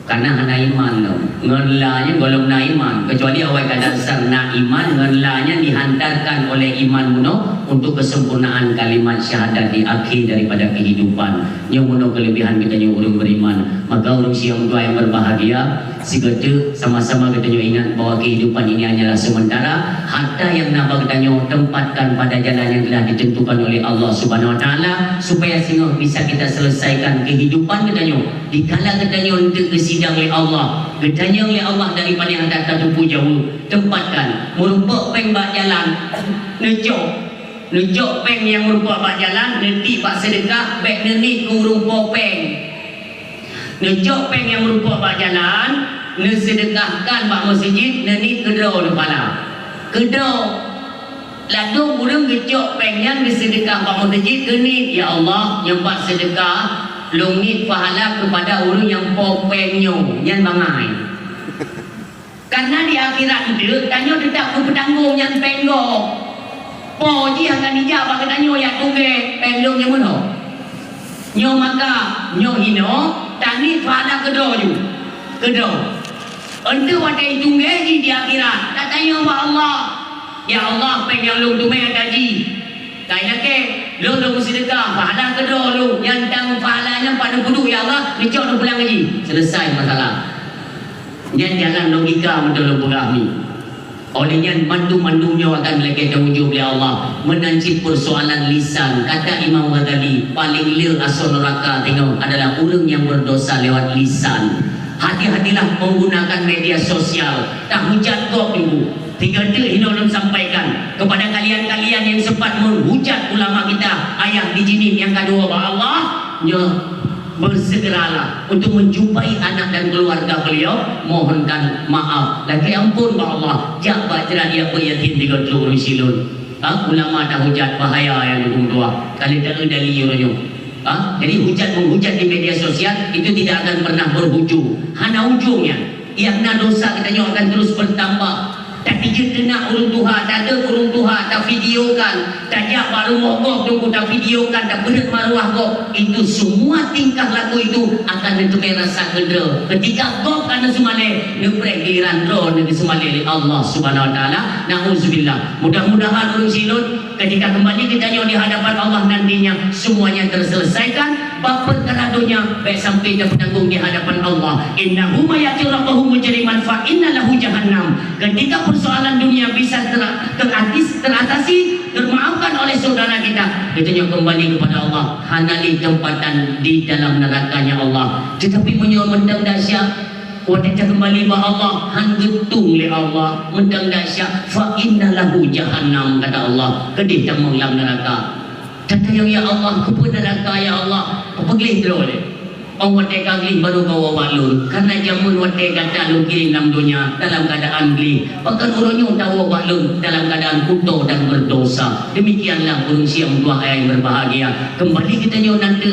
S1: karena hana iman loh ngelanya golong na iman kecuali awal kadang sarna iman ngelanya dihantarkan oleh iman muno untuk kesempurnaan kalimat syahadat di akhir daripada kehidupan yang muno kelebihan kita yang orang beriman maka orang siang dua yang berbahagia si gede sama-sama kita ingat bahwa kehidupan ini hanyalah sementara harta yang nak kita tempatkan pada jalan yang telah ditentukan oleh Allah Subhanahu Wa Taala supaya sehingga bisa kita selesaikan kehidupan kita dikala kita untuk kesidang oleh Allah gedanya oleh Allah daripada yang tak tertupu jauh tempatkan merupakan peng bak jalan nejok peng yang merupakan bak jalan nanti bak sedekah bek nenit merupakan peng nejok peng yang merupakan bak jalan nesedekahkan bak masjid nenit kedau kepala kedau lalu burung gejok peng yang disedekah bak masjid genit ya Allah yang bak sedekah lungit pahala kepada orang yang popengnya yang bangai karena di akhirat itu tanya tetap bertanggung yang penggok poji akan dijawab katanya ya tunggu penggoknya mana nyo maka nyo hino tani pahala kedua untuk wadah tunggu di akhirat tak tanya Allah ya Allah pengen lu tumai gaji kaya ke lu sedekah pahala kedua lu yang tang pahalanya pada kudu ya Allah dicok lu pulang gaji selesai masalah yang jalan logika betul berahmi olehnya mandu-mandunya akan lagi terwujud oleh Allah menancip persoalan lisan kata Imam Ghazali paling lil asal neraka tengok adalah orang yang berdosa lewat lisan hati-hatilah menggunakan media sosial tak hujat kok ibu tinggal hinolun sampaikan kepada kalian-kalian yang sempat menghujat ulama kita ayah dijinin yang kedua bahwa Allah bersegeralah untuk menjumpai anak dan keluarga beliau mohonkan maaf lagi ampun bahwa Allah jabat jerat dia yatim 30 silun ulama dah hujat bahaya yang dukung dua kali tak dari yuranyo jadi menghujat di media sosial itu tidak akan pernah berujung hanya ujungnya yang dosa katanya akan terus bertambah tak kena urung Tuhan tak ada urung Tuhan tak videokan tak jak baru mogok tunggu tak videokan tak benar maruah kok itu semua tingkah laku itu akan ditukai rasa gede ketika kok karena semale neprek giliran roh negeri semale Allah Subhanahu Wa Taala na'udzubillah mudah-mudahan urung silun ketika kembali kita di hadapan Allah nantinya semuanya terselesaikan bab perkara dunia baik sampai dia bertanggung di hadapan Allah innahu mayati rabbahu mujriman fa innalahu jahannam ketika persoalan dunia bisa teratasi termaafkan oleh saudara kita dah katanya kembali kepada Allah, hanali tempatan di dalam nerakanya Allah. Tetapi menyo mendang dahsyat wadita kembali ba Allah, han getung le Allah mendang dahsyat, fa innalahu jahannam kata Allah, kedih tang dalam neraka. Kata yang ya Allah, kepada neraka ya Allah, pegelih dulu. Orang wateka geli baru bawa waklun, karena jamun wateka tak lu kiri dalam dunia dalam keadaan geli. Bahkan orangnya tahu waklun dalam keadaan kuto dan berdosa. Demikianlah urung siang dua yang berbahagia. Kembali kita nanti.